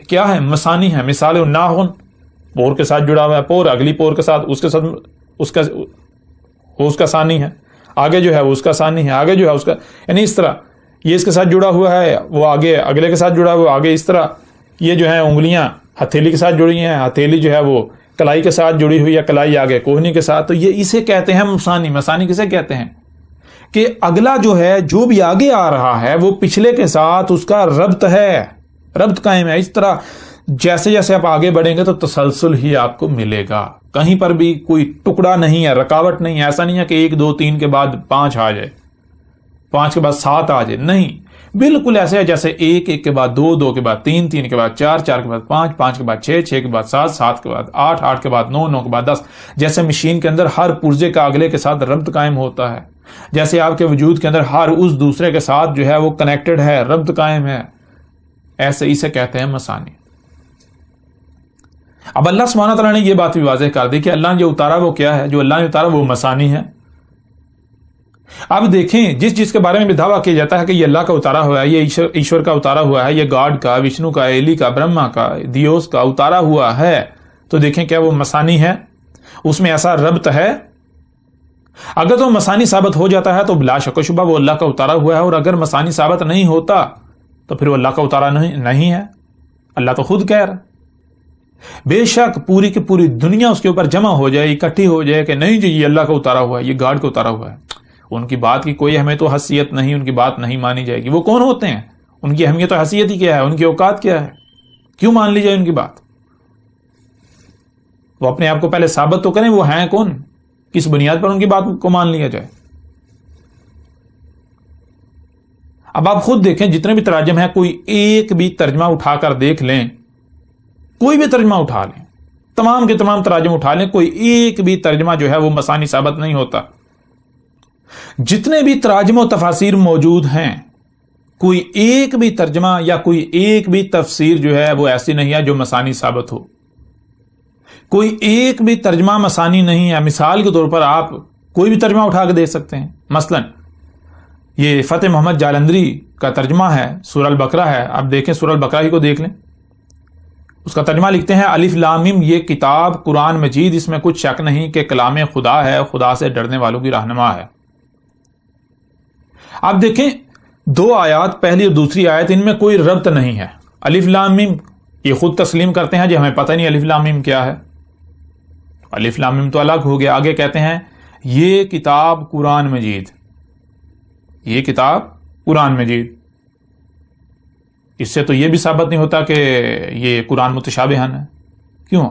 کیا ہے؟ مسانی ہے. مثال ناخن پور کے ساتھ جڑا ہوا ہے، پور اگلی پور کے ساتھ اس کے ساتھ اس کا ثانی ہے، آگے جو ہے وہ اس کا ثانی ہے، آگے جو ہے اس کا، یعنی اس طرح یہ اس کے ساتھ جڑا ہوا ہے، وہ آگے اگلے کے ساتھ جڑا ہوا، آگے اس طرح یہ جو ہے انگلیاں ہتھیلی کے ساتھ جڑی ہیں، ہتھیلی جو ہے وہ کلائی کے ساتھ جڑی ہوئی ہے، کلائی آگے کوہنی کے ساتھ. تو یہ اسے کہتے ہیں مسانی. مسانی کسے کہتے ہیں؟ کہ اگلا جو ہے جو بھی آگے آ رہا ہے وہ پچھلے کے ساتھ اس کا ربط ہے، ربط قائم ہے. اس طرح جیسے جیسے آپ آگے بڑھیں گے تو تسلسل ہی آپ کو ملے گا، کہیں پر بھی کوئی ٹکڑا نہیں ہے، رکاوٹ نہیں ہے. ایسا نہیں ہے کہ 1 2 3 کے بعد 5 آ جائے، 5 کے بعد 7 آ جائے، نہیں، بالکل ایسے ہے جیسے 1 1 کے بعد 2 2 کے بعد 3 3 کے بعد 4 4 کے بعد 5 5 کے بعد 6 6 کے بعد 7 7 کے بعد 8 8 کے بعد 9 9 کے بعد 10. جیسے مشین کے اندر ہر پرزے کا اگلے کے ساتھ ربط قائم ہوتا ہے، جیسے آپ کے وجود کے اندر ہر اس دوسرے کے ساتھ جو ہے وہ کنیکٹڈ ہے، ربط قائم ہے، ایسے اسے کہتے ہیں مسانی. اب اللہ سبحانہ تعالیٰ نے یہ بات بھی واضح کر دی کہ اللہ نے جو اتارا وہ کیا ہے، جو اللہ نے اتارا وہ مسانی ہے. اب دیکھیں جس کے بارے میں بھی دعویٰ کیا جاتا ہے کہ یہ اللہ کا اتارا ہوا ہے، یہ ایشور کا اتارا ہوا ہے، یہ گاڈ کا، وشنو کا، ایلی کا، برہما کا، دیوس کا اتارا ہوا ہے، تو دیکھیں کیا وہ مسانی ہے، اس میں ایسا ربط ہے. اگر تو مسانی ثابت ہو جاتا ہے تو بلا شک و شبہ وہ اللہ کا اتارا ہوا ہے، اور اگر مسانی ثابت نہیں ہوتا تو پھر وہ اللہ کا اتارا نہیں ہے. اللہ تو خود کہہ رہا، بے شک پوری کی پوری دنیا اس کے اوپر جمع ہو جائے، اکٹھی ہو جائے کہ نہیں جی یہ اللہ کا اتارا ہوا ہے، یہ گاڈ کا اتارا ہوا ہے، ان کی بات کی کوئی ہمیں تو حیثیت نہیں، ان کی بات نہیں مانی جائے گی. وہ کون ہوتے ہیں؟ ان کی اہمیت و حیثیت ہی کیا ہے، ان کی اوقات کیا ہے، کیوں مان لی جائے ان کی بات؟ وہ اپنے آپ کو پہلے ثابت تو کریں، وہ ہیں کون، کس بنیاد پر ان کی بات کو مان لیا جائے. اب آپ خود دیکھیں جتنے بھی تراجم ہیں، کوئی ایک بھی ترجمہ اٹھا کر دیکھ لیں، کوئی بھی ترجمہ اٹھا لیں، تمام کے تمام تراجم اٹھا لیں، کوئی ایک بھی ترجمہ جو ہے وہ مسانی ثابت نہیں ہوتا. جتنے بھی تراجم و تفاسیر موجود ہیں، کوئی ایک بھی ترجمہ یا کوئی ایک بھی تفسیر جو ہے وہ ایسی نہیں ہے جو مسانی ثابت ہو. کوئی ایک بھی ترجمہ مسانی نہیں ہے. مثال کے طور پر آپ کوئی بھی ترجمہ اٹھا کے دیکھ سکتے ہیں. مثلا یہ فتح محمد جالندری کا ترجمہ ہے، سورہ البقرہ ہے، آپ دیکھیں سورہ البقرہ ہی کو دیکھ لیں، اس کا ترجمہ لکھتے ہیں الف لام میم، یہ کتاب قرآن مجید، اس میں کچھ شک نہیں کہ کلام خدا ہے، خدا سے ڈرنے والوں کی رہنما ہے۔ آپ دیکھیں دو آیات، پہلی اور دوسری آیت، ان میں کوئی ربط نہیں ہے۔ الف لام میم یہ خود تسلیم کرتے ہیں جی ہمیں پتہ نہیں الف لام میم کیا ہے، الف لام میم تو الگ ہو گیا۔ آگے کہتے ہیں یہ کتاب قرآن مجید، یہ کتاب قرآن مجید، اس سے تو یہ بھی ثابت نہیں ہوتا کہ یہ قرآن متشابہن ہے۔ کیوں؟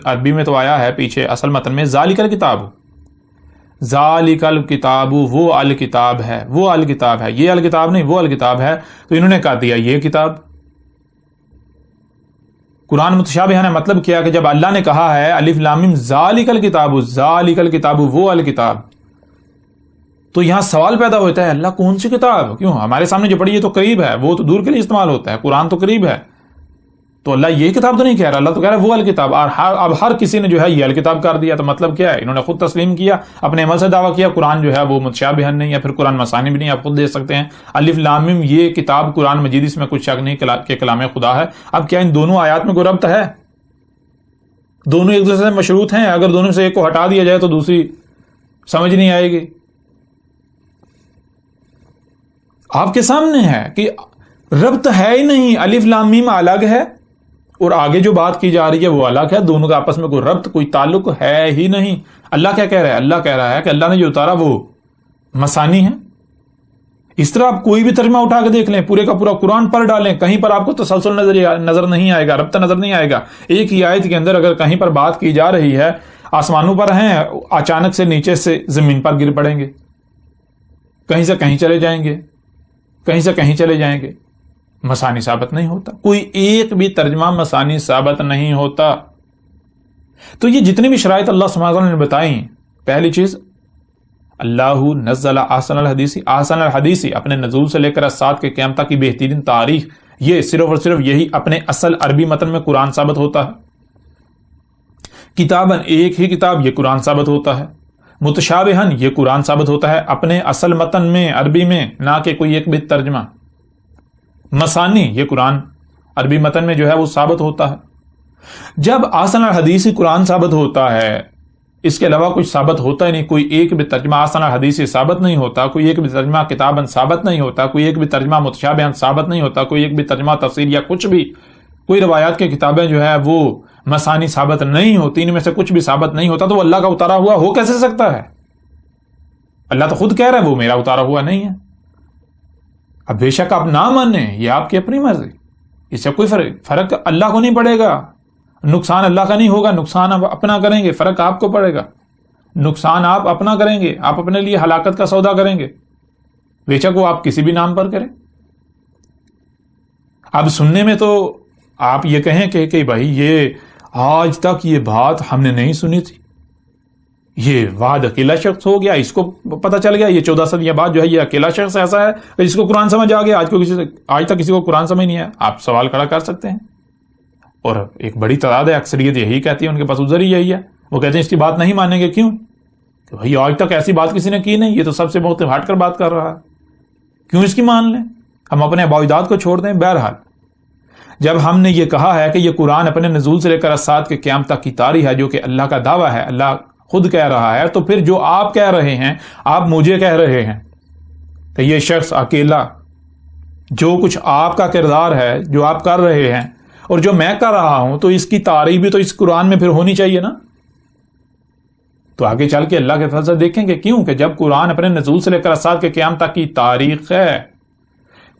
عربی میں تو آیا ہے پیچھے اصل متن میں ذالک الکتاب، ذالک الکتاب، وہ الکتاب ہے، وہ الکتاب ہے، یہ الکتاب نہیں، وہ الکتاب ہے، تو انہوں نے کہا دیا یہ کتاب قرآن متشابہن ہے۔ مطلب کیا کہ جب اللہ نے کہا ہے الف لام میم ذالک الکتاب، ذالک الکتاب، وہ الکتاب، تو یہاں سوال پیدا ہوتا ہے اللہ کون سی کتاب؟ کیوں ہمارے سامنے جو پڑھی ہے تو قریب ہے، وہ تو دور کے لیے استعمال ہوتا ہے، قرآن تو قریب ہے، تو اللہ یہ کتاب تو نہیں کہہ رہا، اللہ تو کہہ رہا ہے وہ الکتاب۔ اور اب ہر کسی نے جو ہے یہ الکتاب کر دیا، تو مطلب کیا ہے؟ انہوں نے خود تسلیم کیا، اپنے عمل سے دعویٰ کیا قرآن جو ہے وہ متشابہن نہیں، یا پھر قرآن مثانی بھی نہیں۔ آپ خود دیکھ سکتے ہیں الف لام میم یہ کتاب قرآن مجید، اس میں کچھ شک نہیں کہ کلام خدا ہے۔ اب کیا ان دونوں آیات میں کوئی ربط ہے؟ دونوں ایک دوسرے سے مشروط ہیں، اگر دونوں سے ایک کو ہٹا دیا جائے تو دوسری سمجھ نہیں آئے گی۔ آپ کے سامنے ہے کہ ربط ہے ہی نہیں، الف لام میم الگ ہے اور آگے جو بات کی جا رہی ہے وہ الگ ہے، دونوں کا آپس میں کوئی ربط، کوئی تعلق ہے ہی نہیں۔ اللہ کیا کہہ رہا ہے؟ اللہ کہہ رہا ہے کہ اللہ نے جو اتارا وہ مثانی ہے۔ اس طرح آپ کوئی بھی ترجمہ اٹھا کے دیکھ لیں، پورے کا پورا قرآن پڑھ ڈالیں، کہیں پر آپ کو تسلسل نظر نہیں آئے گا، ربط نظر نہیں آئے گا۔ ایک ہی آیت کے اندر اگر کہیں پر بات کی جا رہی ہے، آسمانوں پر ہیں، اچانک سے نیچے سے زمین پر گر پڑیں گے، کہیں سے کہیں چلے جائیں گے، کہیں سے کہیں چلے جائیں گے، مثانی ثابت نہیں ہوتا، کوئی ایک بھی ترجمہ مثانی ثابت نہیں ہوتا۔ تو یہ جتنی بھی شرائط اللہ سبحانہ وتعالیٰ نے بتائیں، پہلی چیز اللہ نزل احسن الحدیث، احسن الحدیث اپنے نزول سے لے کر الساعۃ کے قیامت تک کی بہترین تاریخ، یہ صرف اور صرف یہی اپنے اصل عربی متن میں قرآن ثابت ہوتا ہے۔ کتاباً ایک ہی کتاب، یہ قرآن ثابت ہوتا ہے۔ متشابہن یہ قرآن ثابت ہوتا ہے اپنے اصل متن میں عربی میں، نہ کہ کوئی ایک بھی ترجمہ۔ مثانی یہ قرآن عربی متن میں جو ہے وہ ثابت ہوتا ہے۔ جب احسن الحدیث قرآن ثابت ہوتا ہے، اس کے علاوہ کچھ ثابت ہوتا ہی نہیں، کوئی ایک بھی ترجمہ احسن الحدیث ثابت نہیں ہوتا، کوئی ایک بھی ترجمہ کتاباً ثابت نہیں ہوتا، کوئی ایک بھی ترجمہ متشابہن ثابت نہیں ہوتا، کوئی ایک بھی ترجمہ تفسیر یا کچھ بھی، کوئی روایات کی کتابیں جو ہے وہ مثانی ثابت نہیں ہوتی، ان میں سے کچھ بھی ثابت نہیں ہوتا، تو وہ اللہ کا اتارا ہوا ہو کیسے سکتا ہے؟ اللہ تو خود کہہ رہا ہے وہ میرا اتارا ہوا نہیں ہے۔ اب بے شک آپ نہ مانیں، یہ آپ کی اپنی مرضی، اس سے کوئی فرق اللہ کو نہیں پڑے گا، نقصان اللہ کا نہیں ہوگا، نقصان آپ اپنا کریں گے، فرق آپ کو پڑے گا، نقصان آپ اپنا کریں گے، آپ اپنے لیے ہلاکت کا سودا کریں گے، بے شک وہ آپ کسی بھی نام پر کریں۔ اب سننے میں تو آپ یہ کہیں کہ بھائی یہ آج تک یہ بات ہم نے نہیں سنی تھی، یہ واحد اکیلا شخص ہو گیا، اس کو پتہ چل گیا، یہ 14 صدیاں بعد جو ہے یہ اکیلا شخص ایسا ہے جس کو قرآن سمجھ آ گیا، آج تک کسی کو قرآن سمجھ نہیں ہے۔ آپ سوال کھڑا کر سکتے ہیں، اور ایک بڑی تعداد ہے، اکثریت یہی کہتی ہے، ان کے پاس عذر ہی یہی ہے، وہ کہتے ہیں اس کی بات نہیں مانیں گے۔ کیوں؟ کہ بھائی آج تک ایسی بات کسی نے کی نہیں، یہ تو سب سے بہت ہٹ کر بات کر رہا ہے، کیوں اس کی مان لیں؟ ہم اپنے عبادات کو چھوڑ دیں۔ بہرحال جب ہم نے یہ کہا ہے کہ یہ قرآن اپنے نزول سے لے کر الساعۃ کے قیامت تک کی تاریخ ہے، جو کہ اللہ کا دعویٰ ہے، اللہ خود کہہ رہا ہے، تو پھر جو آپ کہہ رہے ہیں، آپ مجھے کہہ رہے ہیں کہ یہ شخص اکیلا، جو کچھ آپ کا کردار ہے، جو آپ کر رہے ہیں اور جو میں کر رہا ہوں، تو اس کی تعریف بھی تو اس قرآن میں پھر ہونی چاہیے نا۔ تو آگے چل کے اللہ کے فضل سے دیکھیں گے، کیوں کہ جب قرآن اپنے نزول سے لے کر الساعۃ کے قیامت تک کی تاریخ ہے،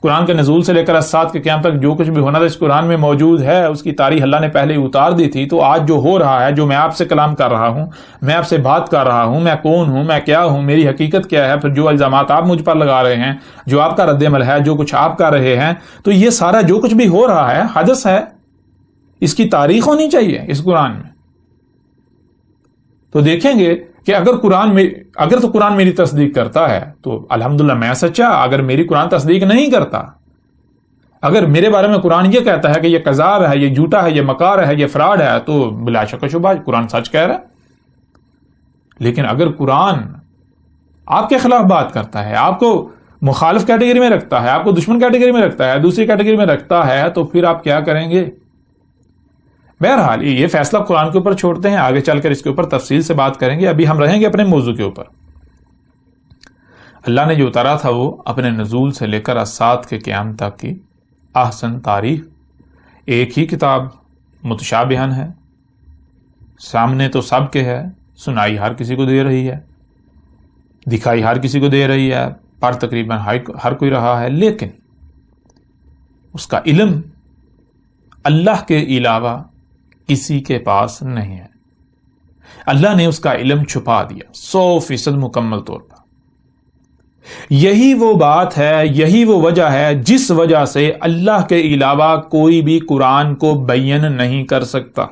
قرآن کے نزول سے لے کر الساعۃ کے قیامت تک جو کچھ بھی ہونا تھا اس قرآن میں موجود ہے، اس کی تاریخ اللہ نے پہلے ہی اتار دی تھی۔ تو آج جو ہو رہا ہے، جو میں آپ سے کلام کر رہا ہوں، میں آپ سے بات کر رہا ہوں، میں کون ہوں، میں کیا ہوں، میری حقیقت کیا ہے، پھر جو الزامات آپ مجھ پر لگا رہے ہیں، جو آپ کا رد عمل ہے، جو کچھ آپ کر رہے ہیں، تو یہ سارا جو کچھ بھی ہو رہا ہے حدث ہے، اس کی تاریخ ہونی چاہیے اس قرآن میں۔ تو دیکھیں گے کہ اگر تو قرآن میری تصدیق کرتا ہے تو الحمدللہ میں سچا، اگر میری قرآن تصدیق نہیں کرتا، اگر میرے بارے میں قرآن یہ کہتا ہے کہ یہ کذاب ہے، یہ جھوٹا ہے، یہ مکار ہے، یہ فراڈ ہے، تو بلا شک و شبہ قرآن سچ کہہ رہا ہے۔ لیکن اگر قرآن آپ کے خلاف بات کرتا ہے، آپ کو مخالف کیٹیگری میں رکھتا ہے، آپ کو دشمن کیٹیگری میں رکھتا ہے، دوسری کیٹیگری میں رکھتا ہے، تو پھر آپ کیا کریں گے؟ بہرحال یہ فیصلہ قرآن کے اوپر چھوڑتے ہیں، آگے چل کر اس کے اوپر تفصیل سے بات کریں گے، ابھی ہم رہیں گے اپنے موضوع کے اوپر۔ اللہ نے جو اتارا تھا وہ اپنے نزول سے لے کر الساعۃ کے قیام تک کی احسن تاریخ، ایک ہی کتاب متشابہن ہے، سامنے تو سب کے ہے، سنائی ہر کسی کو دے رہی ہے، دکھائی ہر کسی کو دے رہی ہے، پڑھ تقریباً ہر کوئی رہا ہے، لیکن اس کا علم اللہ کے علاوہ کسی کے پاس نہیں ہے۔ اللہ نے اس کا علم چھپا دیا 100% مکمل طور پر۔ یہی وہ بات ہے، یہی وہ وجہ ہے جس وجہ سے اللہ کے علاوہ کوئی بھی قرآن کو بیان نہیں کر سکتا،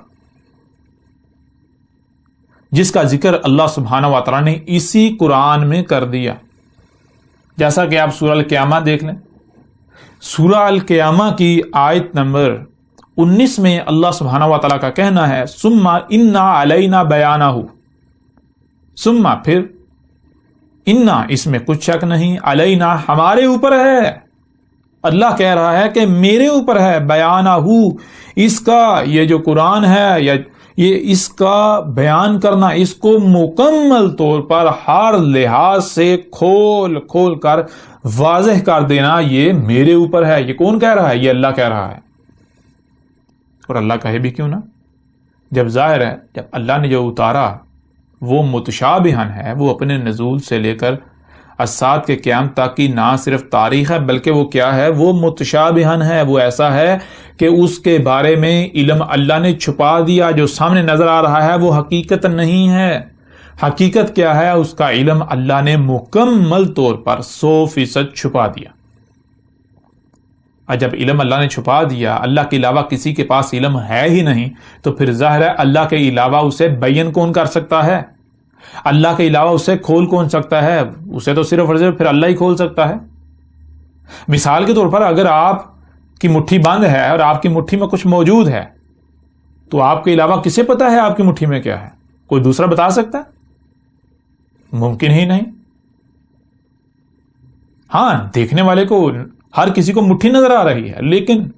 جس کا ذکر اللہ سبحانہ و تعالیٰ نے اسی قرآن میں کر دیا۔ جیسا کہ آپ سورہ القیامہ دیکھ لیں، سورہ القیامہ کی آیت نمبر 19 میں اللہ سبحانہ و تعالیٰ کا کہنا ہے ثم انا علینا بیانہ، ثم پھر، انا اس میں کچھ شک نہیں، علینا ہمارے اوپر ہے، اللہ کہہ رہا ہے کہ میرے اوپر ہے، بیانہ اس کا، یہ جو قرآن ہے یا یہ اس کا بیان کرنا، اس کو مکمل طور پر ہر لحاظ سے کھول کھول کر واضح کر دینا، یہ میرے اوپر ہے۔ یہ کون کہہ رہا ہے؟ یہ اللہ کہہ رہا ہے۔ اور اللہ کہے بھی کیوں نہ، جب ظاہر ہے جب اللہ نے جو اتارا وہ متشابہن ہے، وہ اپنے نزول سے لے کر الساعۃ کے قیام تک کی نہ صرف تاریخ ہے بلکہ وہ کیا ہے؟ وہ متشابہن ہے، وہ ایسا ہے کہ اس کے بارے میں علم اللہ نے چھپا دیا، جو سامنے نظر آ رہا ہے وہ حقیقت نہیں ہے۔ حقیقت کیا ہے؟ اس کا علم اللہ نے مکمل طور پر 100% چھپا دیا۔ اور جب علم اللہ نے چھپا دیا، اللہ کے علاوہ کسی کے پاس علم ہے ہی نہیں، تو پھر ظاہر ہے اللہ کے علاوہ اسے بیان کون کر سکتا ہے؟ اللہ کے علاوہ اسے کھول کون سکتا ہے؟ اسے تو صرف اور صرف پھر اللہ ہی کھول سکتا ہے۔ مثال کے طور پر اگر آپ کی مٹھی بند ہے اور آپ کی مٹھی میں کچھ موجود ہے، تو آپ کے علاوہ کسے پتا ہے آپ کی مٹھی میں کیا ہے؟ کوئی دوسرا بتا سکتا ہے؟ ممکن ہی نہیں۔ ہاں، دیکھنے والے کو، ہر کسی کو مٹھی نظر آ رہی ہے، لیکن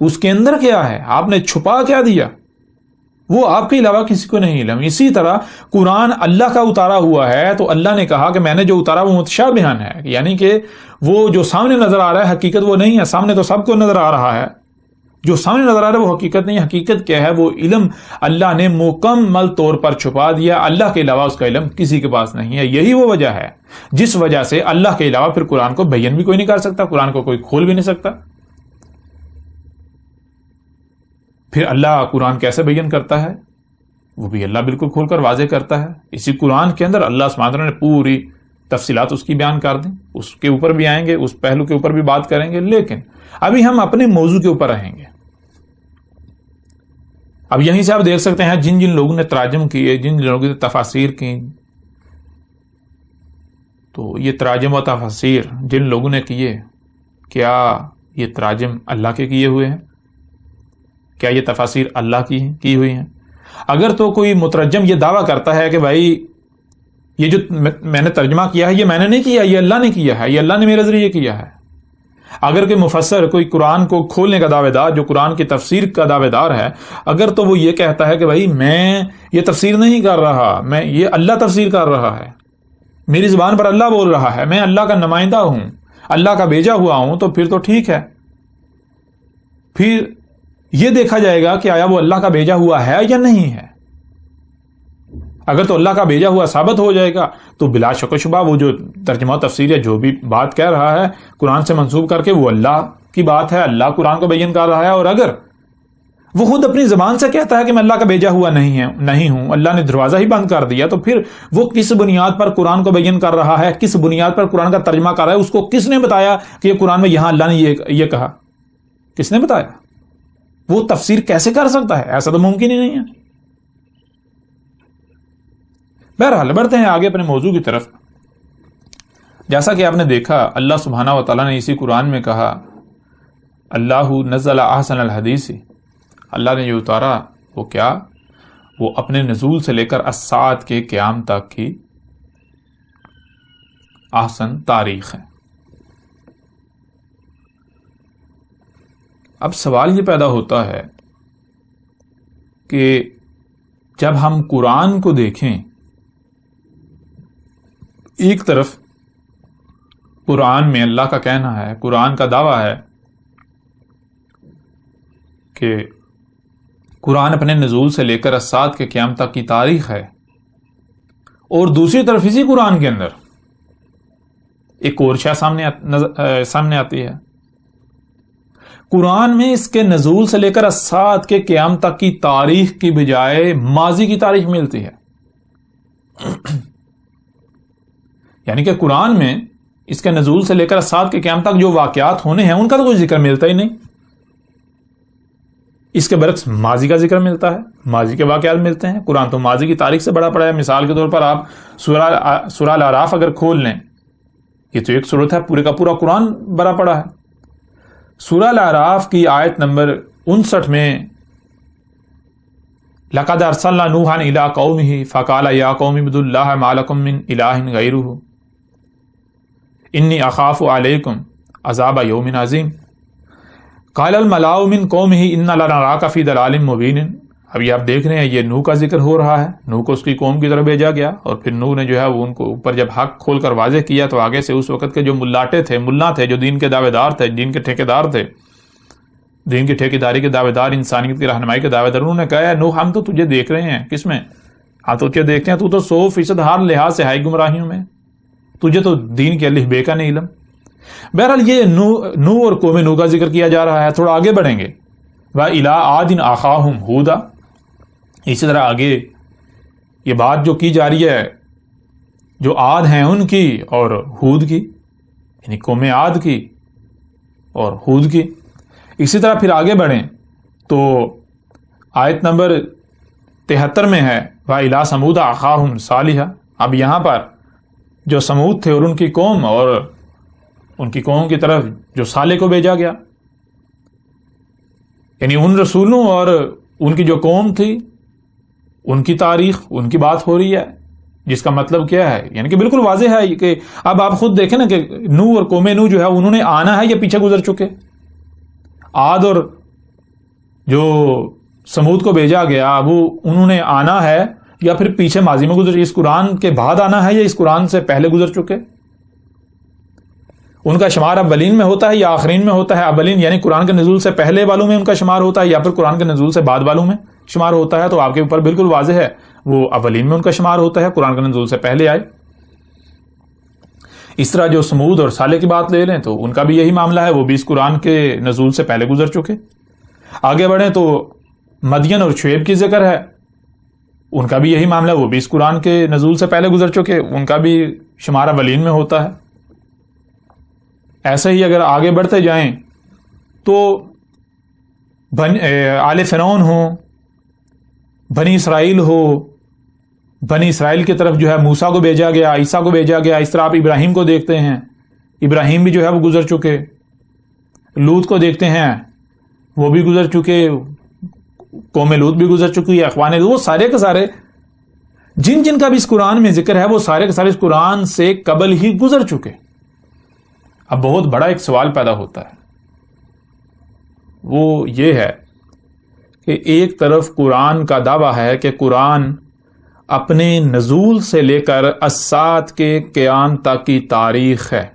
اس کے اندر کیا ہے؟ آپ نے چھپا کیا دیا؟ وہ آپ کے علاوہ کسی کو نہیں علم۔ اسی طرح قرآن اللہ کا اتارا ہوا ہے، تو اللہ نے کہا کہ میں نے جو اتارا وہ متشابہن ہے، یعنی کہ وہ جو سامنے نظر آ رہا ہے حقیقت وہ نہیں ہے۔ سامنے تو سب کو نظر آ رہا ہے، جو سامنے نظر آ رہا ہے وہ حقیقت نہیں ہے۔ حقیقت کیا ہے؟ وہ علم اللہ نے مکمل طور پر چھپا دیا، اللہ کے علاوہ اس کا علم کسی کے پاس نہیں ہے۔ یہی وہ وجہ ہے جس وجہ سے اللہ کے علاوہ پھر قرآن کو بیان بھی کوئی نہیں کر سکتا، قرآن کو کوئی کھول بھی نہیں سکتا۔ پھر اللہ قرآن کیسے بیان کرتا ہے؟ وہ بھی اللہ بالکل کھول کر واضح کرتا ہے۔ اسی قرآن کے اندر اللہ سبحانہ وتعالیٰ نے پوری تفصیلات اس کی بیان کر دیں، اس کے اوپر بھی آئیں گے، اس پہلو کے اوپر بھی بات کریں گے، لیکن ابھی ہم اپنے موضوع کے اوپر رہیں گے۔ اب یہیں سے آپ دیکھ سکتے ہیں جن جن لوگوں نے تراجم کیے، جن لوگوں نے تفاسیر کی، تو یہ تراجم و تفاسیر جن لوگوں نے کیے، کیا یہ تراجم اللہ کے کیے ہوئے ہیں؟ کیا یہ تفاسیر اللہ کی ہوئی ہیں؟ اگر تو کوئی مترجم یہ دعویٰ کرتا ہے کہ بھائی یہ جو میں نے ترجمہ کیا ہے یہ میں نے نہیں کیا، یہ اللہ نے کیا ہے، یہ اللہ نے میرے ذریعے کیا ہے۔ اگر کوئی مفسر کوئی قرآن کو کھولنے کا دعوے دار، جو قرآن کی تفسیر کا دعوے دار ہے، اگر تو وہ یہ کہتا ہے کہ بھائی میں یہ تفسیر نہیں کر رہا، میں یہ اللہ تفسیر کر رہا ہے، میری زبان پر اللہ بول رہا ہے، میں اللہ کا نمائندہ ہوں، اللہ کا بھیجا ہوا ہوں، تو پھر تو ٹھیک ہے۔ پھر یہ دیکھا جائے گا کہ آیا وہ اللہ کا بھیجا ہوا ہے یا نہیں ہے۔ اگر تو اللہ کا بھیجا ہوا ثابت ہو جائے گا تو بلا شک و شبہ وہ جو ترجمہ و تفسیر یا جو بھی بات کہہ رہا ہے قرآن سے منسوب کر کے، وہ اللہ کی بات ہے، اللہ قرآن کو بیان کر رہا ہے۔ اور اگر وہ خود اپنی زبان سے کہتا ہے کہ میں اللہ کا بھیجا ہوا نہیں ہوں، اللہ نے دروازہ ہی بند کر دیا، تو پھر وہ کس بنیاد پر قرآن کو بیان کر رہا ہے، کس بنیاد پر قرآن کا ترجمہ کر رہا ہے؟ اس کو کس نے بتایا کہ یہ قرآن میں یہاں اللہ نے یہ کہا؟ کس نے بتایا؟ وہ تفسیر کیسے کر سکتا ہے؟ ایسا تو ممکن ہی نہیں ہے۔ بہرحال بڑھتے ہیں آگے اپنے موضوع کی طرف۔ جیسا کہ آپ نے دیکھا اللہ سبحانہ و تعالیٰ نے اسی قرآن میں کہا اللہ نزل احسن الحدیث، اللہ نے جو اتارا وہ کیا؟ وہ اپنے نزول سے لے کر الساعۃ کے قیام تک کی احسن تاریخ ہے۔ اب سوال یہ پیدا ہوتا ہے کہ جب ہم قرآن کو دیکھیں، ایک طرف قرآن میں اللہ کا کہنا ہے، قرآن کا دعویٰ ہے کہ قرآن اپنے نزول سے لے کر الساعۃ کے قیام تک کی تاریخ ہے، اور دوسری طرف اسی قرآن کے اندر ایک اور شے سامنے آتی ہے۔ قرآن میں اس کے نزول سے لے کر الساعۃ کے قیام تک کی تاریخ کی بجائے ماضی کی تاریخ ملتی ہے، یعنی کہ قرآن میں اس کے نزول سے لے کر الساعۃ کے قیام تک جو واقعات ہونے ہیں ان کا تو کوئی ذکر ملتا ہی نہیں، اس کے برعکس ماضی کا ذکر ملتا ہے، ماضی کے واقعات ملتے ہیں۔ قرآن تو ماضی کی تاریخ سے بڑا پڑا ہے۔ مثال کے طور پر آپ سورہ الاعراف اگر کھول لیں، یہ تو ایک سورت ہے، پورے کا پورا قرآن بڑا پڑا ہے۔ سورہ الاعراف کی آیت نمبر 59 میں لَقَدْ أَرْسَلْنَا نُوحًا إِلَىٰ قَوْمِهِ فَقَالَ يَا قَوْمِ اعْبُدُوا اللَّهَ مَا لَكُم مِّنْ إِلَٰهٍ غَيْرُهُ إِنِّي أَخَافُ عَلَيْكُمْ عَذَابَ يَوْمٍ عَظِيمٍ قَالَ الْمَلَأُ مِنْ قَوْمِهِ إِنَّا لَنَرَاكَ فِي ضَلَالٍ مُّبِينٍ۔ ابھی آپ دیکھ رہے ہیں یہ نوح کا ذکر ہو رہا ہے، نوح کو اس کی قوم کی طرف بھیجا گیا، اور پھر نوح نے جو ہے وہ ان کو اوپر جب حق کھول کر واضح کیا تو آگے سے اس وقت کے جو ملا تھے، جو دین کے دعوے دار تھے، دین کے ٹھیکیدار تھے، دین کی ٹھیکیداری کے دعوے دار، انسانیت کی رہنمائی کے دعوے دار، انہوں نے کہا نوح ہم تو تجھے دیکھ رہے ہیں، کس میں؟ ہم تو تجھے دیکھتے ہیں، تو 100% ہر لحاظ سے ہائی گمراہیوں میں، تجھے تو دین کے الف بے کا نہیں علم۔ بہرحال یہ نوح اور قوم نوح کا ذکر کیا جا رہا ہے۔ تھوڑا آگے بڑھیں گے، وَإِلَىٰ عَادٍ أَخَاهُمْ هُودًا، اسی طرح آگے یہ بات جو کی جا رہی ہے جو عاد ہیں ان کی اور ہود کی، یعنی قوم عاد کی اور ہود کی۔ اسی طرح پھر آگے بڑھیں تو آیت نمبر 73 میں ہے وَإِلَىٰ ثَمُودَ أَخَاهُمْ صَالِحًا۔ اب یہاں پر جو سمود تھے اور ان کی قوم، اور ان کی قوم کی طرف جو صالح کو بھیجا گیا، یعنی ان رسولوں اور ان کی جو قوم تھی ان کی تاریخ، ان کی بات ہو رہی ہے، جس کا مطلب کیا ہے، یعنی کہ بالکل واضح ہے کہ اب آپ خود دیکھیں نا کہ نوح اور قوم نوح جو ہے انہوں نے آنا ہے یا پیچھے گزر چکے؟ عاد اور جو سمود کو بھیجا گیا وہ انہوں نے آنا ہے یا پھر پیچھے ماضی میں گزر، اس قرآن کے بعد آنا ہے یا اس قرآن سے پہلے گزر چکے؟ ان کا شمار اولین میں ہوتا ہے یا آخرین میں ہوتا ہے؟ اولین یعنی قرآن کے نزول سے پہلے والوں میں ان کا شمار ہوتا ہے یا پھر قرآن کے نزول سے بعد والوں میں شمار ہوتا ہے؟ تو آپ کے اوپر بالکل واضح ہے، وہ اولین میں ان کا شمار ہوتا ہے، قرآن کے نزول سے پہلے آئے۔ اس طرح جو سمود اور صالح کی بات لے لیں تو ان کا بھی یہی معاملہ ہے، وہ بھی اس قرآن کے نزول سے پہلے گزر چکے۔ آگے بڑھیں تو مدین اور شعیب کی ذکر ہے، ان کا بھی یہی معاملہ ہے، وہ بھی اس قرآن کے نزول سے پہلے گزر چکے، ان کا بھی شمار اولین میں ہوتا ہے۔ ایسے ہی اگر آگے بڑھتے جائیں تو آل فرعون ہوں، بنی اسرائیل ہو، بنی اسرائیل کی طرف جو ہے موسیٰ کو بھیجا گیا، عیسیٰ کو بھیجا گیا۔ اس طرح آپ ابراہیم کو دیکھتے ہیں، ابراہیم بھی جو ہے وہ گزر چکے، لوط کو دیکھتے ہیں وہ بھی گزر چکے، قوم لوط بھی گزر چکی ہے، اخوان لوط، وہ سارے کے سارے جن کا بھی اس قرآن میں ذکر ہے وہ سارے کے سارے اس قرآن سے قبل ہی گزر چکے۔ اب بہت بڑا ایک سوال پیدا ہوتا ہے، وہ یہ ہے کہ ایک طرف قرآن کا دعویٰ ہے کہ قرآن اپنے نزول سے لے کر الساعت کے قیام تک کی تاریخ ہے،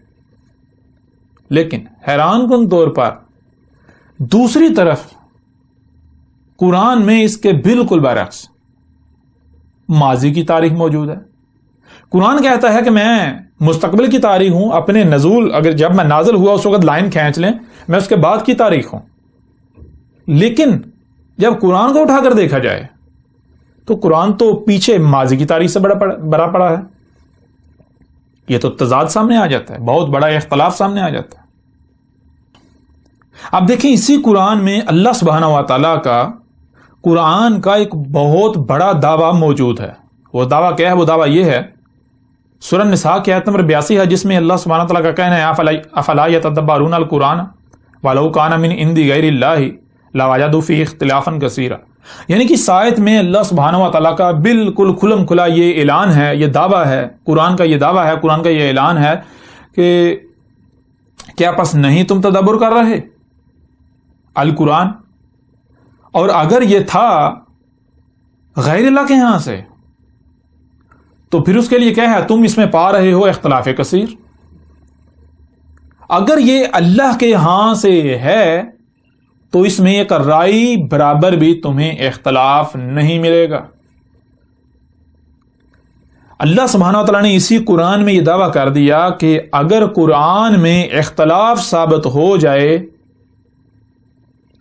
لیکن حیران کن طور پر دوسری طرف قرآن میں اس کے بالکل برعکس ماضی کی تاریخ موجود ہے۔ قرآن کہتا ہے کہ میں مستقبل کی تاریخ ہوں، اپنے نزول اگر جب میں نازل ہوا اس وقت لائن کھینچ لیں، میں اس کے بعد کی تاریخ ہوں، لیکن جب قرآن کو اٹھا کر دیکھا جائے تو قرآن تو پیچھے ماضی کی تاریخ سے بڑا پڑا ہے۔ یہ تو تضاد سامنے آ جاتا ہے، بہت بڑا اختلاف سامنے آ جاتا ہے۔ اب دیکھیں اسی قرآن میں اللہ سبحانہ و تعالیٰ کا قرآن کا ایک بہت بڑا دعویٰ موجود ہے۔ وہ دعویٰ کیا ہے؟ وہ دعویٰ یہ ہے، سورہ نساء کی آیت نمبر 82 ہے، جس میں اللہ سبحانہ تعالیٰ کا کہنا ہے افلا یتدبرون القرآن ولو کان من عند غیر اللہ لوجدوا فیہ اختلافا کثیرا۔ یعنی کہ اس آیت میں اللہ سبحانہ و تعالیٰ کا بالکل کھلم کھلا یہ اعلان ہے، یہ دعویٰ ہے، قرآن کا یہ دعویٰ ہے، قرآن کا یہ اعلان ہے کہ کیا پس نہیں تم تدبر کر رہے؟ القرآن، اور اگر یہ تھا غیر اللہ کے ہاں سے تو پھر اس کے لیے کیا ہے؟ تم اس میں پا رہے ہو اختلاف کثیر۔ اگر یہ اللہ کے ہاں سے ہے تو اس میں ایک رائی برابر بھی تمہیں اختلاف نہیں ملے گا۔ اللہ سبحانہ و تعالیٰ نے اسی قرآن میں یہ دعویٰ کر دیا کہ اگر قرآن میں اختلاف ثابت ہو جائے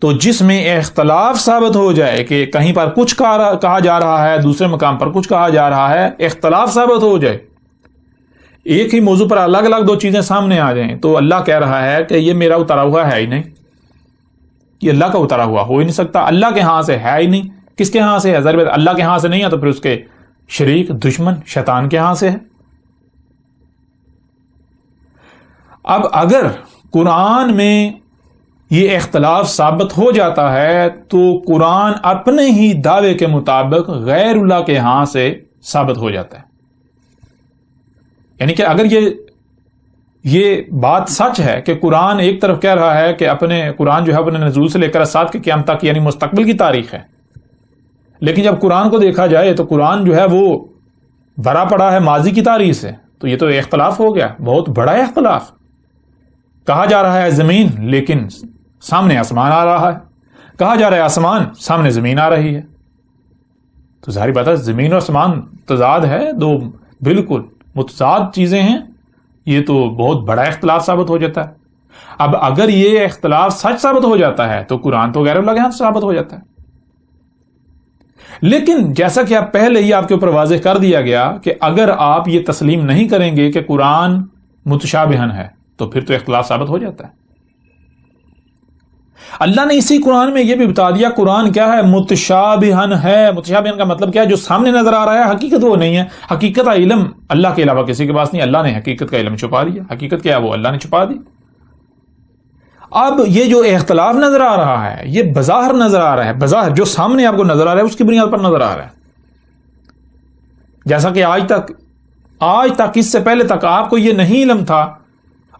تو جس میں اختلاف ثابت ہو جائے کہ کہیں پر کچھ کہا جا رہا ہے، دوسرے مقام پر کچھ کہا جا رہا ہے، اختلاف ثابت ہو جائے، ایک ہی موضوع پر الگ الگ دو چیزیں سامنے آ جائیں، تو اللہ کہہ رہا ہے کہ یہ میرا اتارا ہوا ہے ہی نہیں، یہ اللہ کا اتارا ہوا ہو ہی نہیں سکتا، اللہ کے ہاں سے ہے ہی نہیں۔ کس کے ہاں سے ہے؟ ضرور اللہ کے ہاں سے نہیں ہے تو پھر اس کے شریک دشمن شیطان کے ہاں سے ہے۔ اب اگر قرآن میں یہ اختلاف ثابت ہو جاتا ہے تو قرآن اپنے ہی دعوے کے مطابق غیر اللہ کے ہاں سے ثابت ہو جاتا ہے۔ یعنی کہ اگر یہ بات سچ ہے کہ قرآن ایک طرف کہہ رہا ہے کہ قرآن جو ہے اپنے نزول سے لے کر اسات کے قیامت تک یعنی مستقبل کی تاریخ ہے، لیکن جب قرآن کو دیکھا جائے تو قرآن جو ہے وہ بھرا پڑا ہے ماضی کی تاریخ سے، تو یہ تو اختلاف ہو گیا، بہت بڑا اختلاف۔ کہا جا رہا ہے زمین لیکن سامنے آسمان آ رہا ہے، کہا جا رہا ہے آسمان سامنے زمین آ رہی ہے، تو ظاہری بات ہے زمین اور آسمان تضاد ہے، دو بالکل متضاد چیزیں ہیں، یہ تو بہت بڑا اختلاف ثابت ہو جاتا ہے۔ اب اگر یہ اختلاف سچ ثابت ہو جاتا ہے تو قرآن تو غیر اللہ کے ہاں سے ثابت ہو جاتا ہے۔ لیکن جیسا کہ آپ پہلے ہی آپ کے اوپر واضح کر دیا گیا کہ اگر آپ یہ تسلیم نہیں کریں گے کہ قرآن متشابہن ہے تو پھر تو اختلاف ثابت ہو جاتا ہے۔ اللہ نے اسی قرآن میں یہ بھی بتا دیا قرآن کیا ہے؟ متشابہن ہے۔ متشابہن کا مطلب کیا ہے؟ جو سامنے نظر آ رہا ہے حقیقت وہ نہیں ہے، حقیقت کا علم اللہ کے علاوہ کسی کے پاس نہیں، اللہ نے حقیقت کا علم چھپا دیا، حقیقت کیا ہے وہ اللہ نے چھپا دی۔ اب یہ جو اختلاف نظر آ رہا ہے یہ بظاہر نظر آ رہا ہے، بظاہر جو سامنے آپ کو نظر آ رہا ہے اس کی بنیاد پر نظر آ رہا ہے، جیسا کہ آج تک اس سے پہلے تک آپ کو یہ نہیں علم تھا۔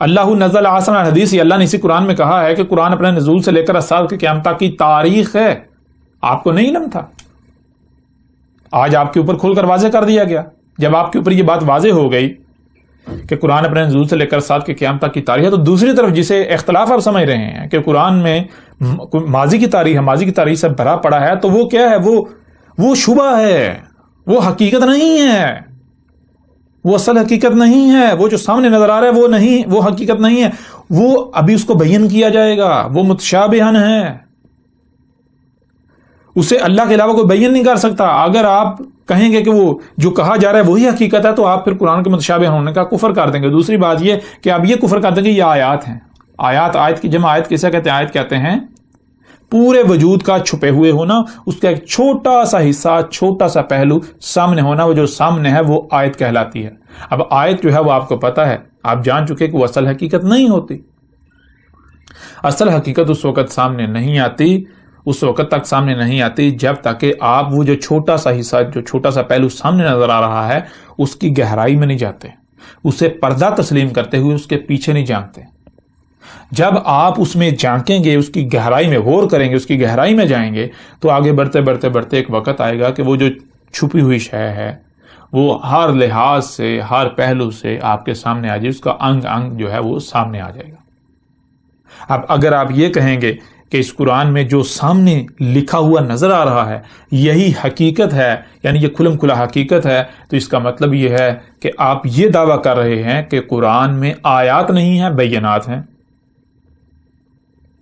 اللہ نزل احسن الحدیث، اللہ نے اسی قرآن میں کہا ہے کہ قرآن اپنے نزول سے لے کر اسات کے قیامت تک کی تاریخ ہے، آپ کو نہیں علم تھا، آج آپ کے اوپر کھول کر واضح کر دیا گیا۔ جب آپ کے اوپر یہ بات واضح ہو گئی کہ قرآن اپنے نزول سے لے کر اسات کے قیامت تک کی تاریخ ہے، تو دوسری طرف جسے اختلاف آپ سمجھ رہے ہیں کہ قرآن میں ماضی کی تاریخ ہے، ماضی کی تاریخ سے بھرا پڑا ہے، تو وہ کیا ہے؟ وہ شبہ ہے، وہ حقیقت نہیں ہے، وہ اصل حقیقت نہیں ہے، وہ جو سامنے نظر آ رہا ہے وہ نہیں، وہ حقیقت نہیں ہے، وہ ابھی اس کو بیان کیا جائے گا، وہ متشابہن ہے، اسے اللہ کے علاوہ کوئی بیان نہیں کر سکتا۔ اگر آپ کہیں گے کہ وہ جو کہا جا رہا ہے وہی حقیقت ہے تو آپ پھر قرآن کے متشابہ ہونے کا کفر کر دیں گے۔ دوسری بات یہ کہ آپ یہ کفر کر دیں گے یہ آیات ہیں، آیت کی جمع آیت کسے کہتے ہیں؟ آیت کہتے ہیں پورے وجود کا چھپے ہوئے ہونا، اس کا ایک چھوٹا سا حصہ، چھوٹا سا پہلو سامنے ہونا، وہ جو سامنے ہے وہ آیت کہلاتی ہے۔ اب آیت جو ہے وہ آپ کو پتا ہے، آپ جان چکے کہ وہ اصل حقیقت نہیں ہوتی، اصل حقیقت اس وقت سامنے نہیں آتی، اس وقت تک سامنے نہیں آتی جب تک کہ آپ وہ جو چھوٹا سا حصہ، جو چھوٹا سا پہلو سامنے نظر آ رہا ہے اس کی گہرائی میں نہیں جاتے، اسے پردہ تسلیم کرتے ہوئے اس کے پیچھے نہیں جھانکتے۔ جب آپ اس میں جھانکیں گے، اس کی گہرائی میں غور کریں گے، اس کی گہرائی میں جائیں گے تو آگے بڑھتے بڑھتے بڑھتے ایک وقت آئے گا کہ وہ جو چھپی ہوئی شے ہے وہ ہر لحاظ سے، ہر پہلو سے آپ کے سامنے آ جائے، اس کا انگ انگ جو ہے وہ سامنے آ جائے گا۔ اب اگر آپ یہ کہیں گے کہ اس قرآن میں جو سامنے لکھا ہوا نظر آ رہا ہے یہی حقیقت ہے، یعنی یہ کھلم کھلا حقیقت ہے، تو اس کا مطلب یہ ہے کہ آپ یہ دعویٰ کر رہے ہیں کہ قرآن میں آیات نہیں ہیں، بینات ہیں۔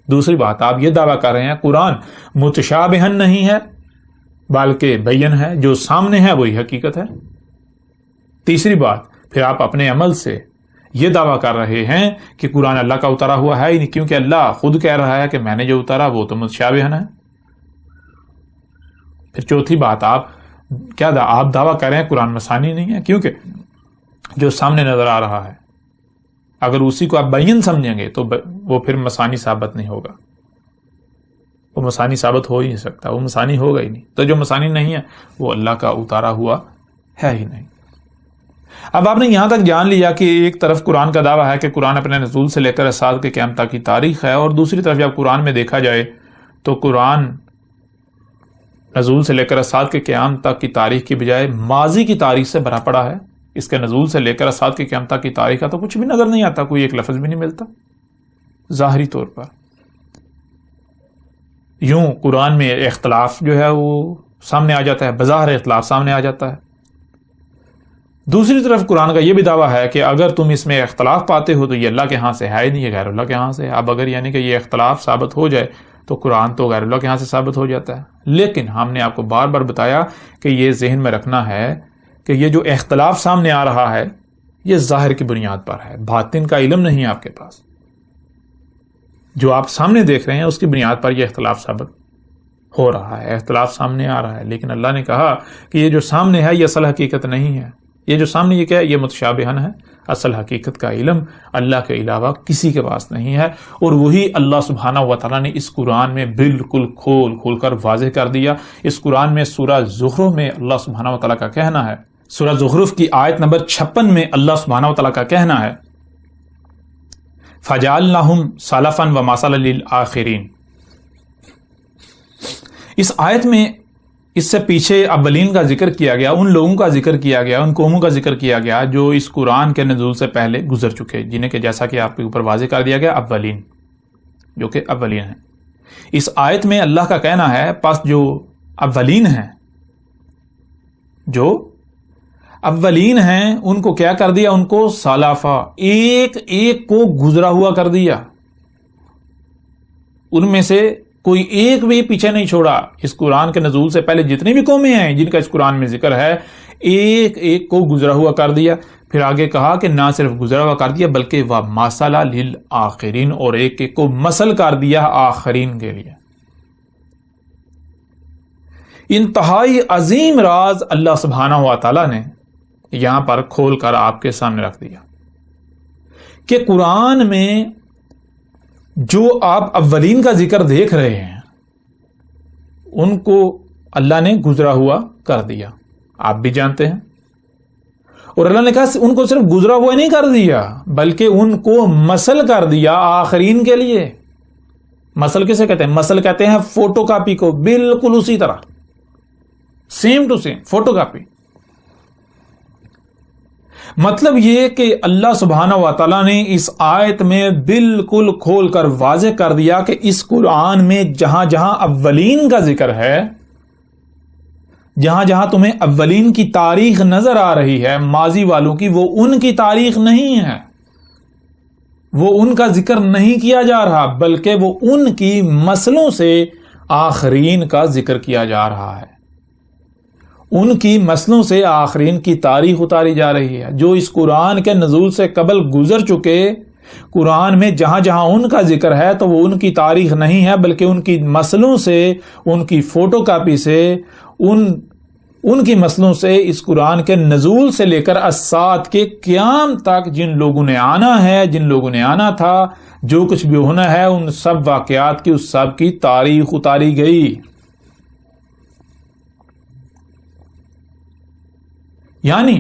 دوسری بات آپ یہ دعویٰ کر رہے ہیں قرآن متشابہن نہیں ہے بلکہ بین ہے، جو سامنے ہے وہی حقیقت ہے۔ تیسری بات پھر آپ اپنے عمل سے یہ دعویٰ کر رہے ہیں کہ قرآن اللہ کا اتارا ہوا ہے ہی نہیں، کیونکہ اللہ خود کہہ رہا ہے کہ میں نے جو اتارا وہ تو متشابہن ہے۔ پھر چوتھی بات آپ دعویٰ کر رہے ہیں قرآن مثانی نہیں ہے، کیونکہ جو سامنے نظر آ رہا ہے اگر اسی کو آپ بین سمجھیں گے تو وہ پھر مثانی ثابت نہیں ہوگا، وہ مثانی ثابت ہو ہی نہیں سکتا، وہ مثانی ہوگا ہی نہیں، تو جو مثانی نہیں ہے وہ اللہ کا اتارا ہوا ہے ہی نہیں۔ اب آپ نے یہاں تک جان لیا کہ ایک طرف قرآن کا دعویٰ ہے کہ قرآن اپنے نزول سے لے کر اسات کے قیامت تک کی تاریخ ہے، اور دوسری طرف جب قرآن میں دیکھا جائے تو قرآن نزول سے لے کر اسات کے قیام تک کی تاریخ کی بجائے ماضی کی تاریخ سے بھرا پڑا ہے. اس کے نزول سے لے کر اسات کے قیام تک کی تاریخ کا تو کچھ بھی نظر نہیں آتا، کوئی ایک لفظ بھی نہیں ملتا ظاہری طور پر. یوں قرآن میں اختلاف جو ہے وہ سامنے آ جاتا ہے، بظاہر اختلاف سامنے آ جاتا ہے. دوسری طرف قرآن کا یہ بھی دعویٰ ہے کہ اگر تم اس میں اختلاف پاتے ہو تو یہ اللہ کے ہاں سے ہے ہی نہیں، یہ غیر اللہ کے ہاں سے ہے. اب اگر یعنی کہ یہ اختلاف ثابت ہو جائے تو قرآن تو غیر اللہ کے ہاں سے ثابت ہو جاتا ہے. لیکن ہم نے آپ کو بار بار بتایا کہ یہ ذہن میں رکھنا ہے کہ یہ جو اختلاف سامنے آ رہا ہے یہ ظاہر کی بنیاد پر ہے، باطن کا علم نہیں ہے آپ کے پاس. جو آپ سامنے دیکھ رہے ہیں اس کی بنیاد پر یہ اختلاف ثابت ہو رہا ہے، اختلاف سامنے آ رہا ہے. لیکن اللہ نے کہا کہ یہ جو سامنے ہے یہ اصل حقیقت نہیں ہے. یہ جو سامنے یہ کیا ہے، یہ متشابہن ہے. اصل حقیقت کا علم اللہ کے علاوہ کسی کے پاس نہیں ہے، اور وہی اللہ سبحانہ و تعالیٰ نے اس قرآن میں بالکل کھول کر واضح کر دیا. اس قرآن میں سورہ زخرف میں اللہ سبحانہ و تعالیٰ کا کہنا ہے، سورہ زخرف کی آیت نمبر 56 میں اللہ سبحانہ و تعالیٰ کا کہنا ہے فَجَعَلْنَاهُمْ سَلَفًا وَمَثَلًا لِلْآخِرِينَ. اس آیت میں اس سے پیچھے اولین کا ذکر کیا گیا، ان لوگوں کا ذکر کیا گیا، ان قوموں کا ذکر کیا گیا جو اس قرآن کے نزول سے پہلے گزر چکے، جنہیں کہ جیسا کہ آپ کے اوپر واضح کر دیا گیا اولین، جو کہ اولین ہیں. اس آیت میں اللہ کا کہنا ہے پس جو اولین ہیں، جو اولین ہیں ان کو کیا کر دیا، ان کو سالافا، ایک ایک کو گزرا ہوا کر دیا. ان میں سے کوئی ایک بھی پیچھے نہیں چھوڑا. اس قرآن کے نزول سے پہلے جتنی بھی قومیں ہیں جن کا اس قرآن میں ذکر ہے، ایک ایک کو گزرا ہوا کر دیا. پھر آگے کہا کہ نہ صرف گزرا ہوا کر دیا بلکہ وَمَثَلًا لِلْآخِرِينَ، اور ایک ایک کو مثل کر دیا آخرین کے لیے. انتہائی عظیم راز اللہ سبحانہ و تعالیٰ نے یہاں پر کھول کر آپ کے سامنے رکھ دیا کہ قرآن میں جو آپ اولین کا ذکر دیکھ رہے ہیں ان کو اللہ نے گزرا ہوا کر دیا، آپ بھی جانتے ہیں. اور اللہ نے کہا ان کو صرف گزرا ہوا نہیں کر دیا بلکہ ان کو مثل کر دیا آخرین کے لیے. مثل کسے کہتے ہیں؟ مثل کہتے ہیں فوٹو کاپی کو، بالکل اسی طرح، same to same photocopy. مطلب یہ کہ اللہ سبحانہ و تعالیٰ نے اس آیت میں بالکل کھول کر واضح کر دیا کہ اس قرآن میں جہاں جہاں اولین کا ذکر ہے، جہاں جہاں تمہیں اولین کی تاریخ نظر آ رہی ہے ماضی والوں کی، وہ ان کی تاریخ نہیں ہے، وہ ان کا ذکر نہیں کیا جا رہا بلکہ وہ ان کی مثلوں سے آخرین کا ذکر کیا جا رہا ہے. ان کی مثلوں سے آخرین کی تاریخ اتاری جا رہی ہے. جو اس قرآن کے نزول سے قبل گزر چکے، قرآن میں جہاں جہاں ان کا ذکر ہے تو وہ ان کی تاریخ نہیں ہے بلکہ ان کی مثلوں سے، ان کی فوٹو کاپی سے، ان کی مثلوں سے اس قرآن کے نزول سے لے کر اسات کے قیام تک جن لوگوں نے آنا ہے، جن لوگوں نے آنا تھا، جو کچھ بھی ہونا ہے، ان سب واقعات کی، اس سب کی تاریخ اتاری گئی. یعنی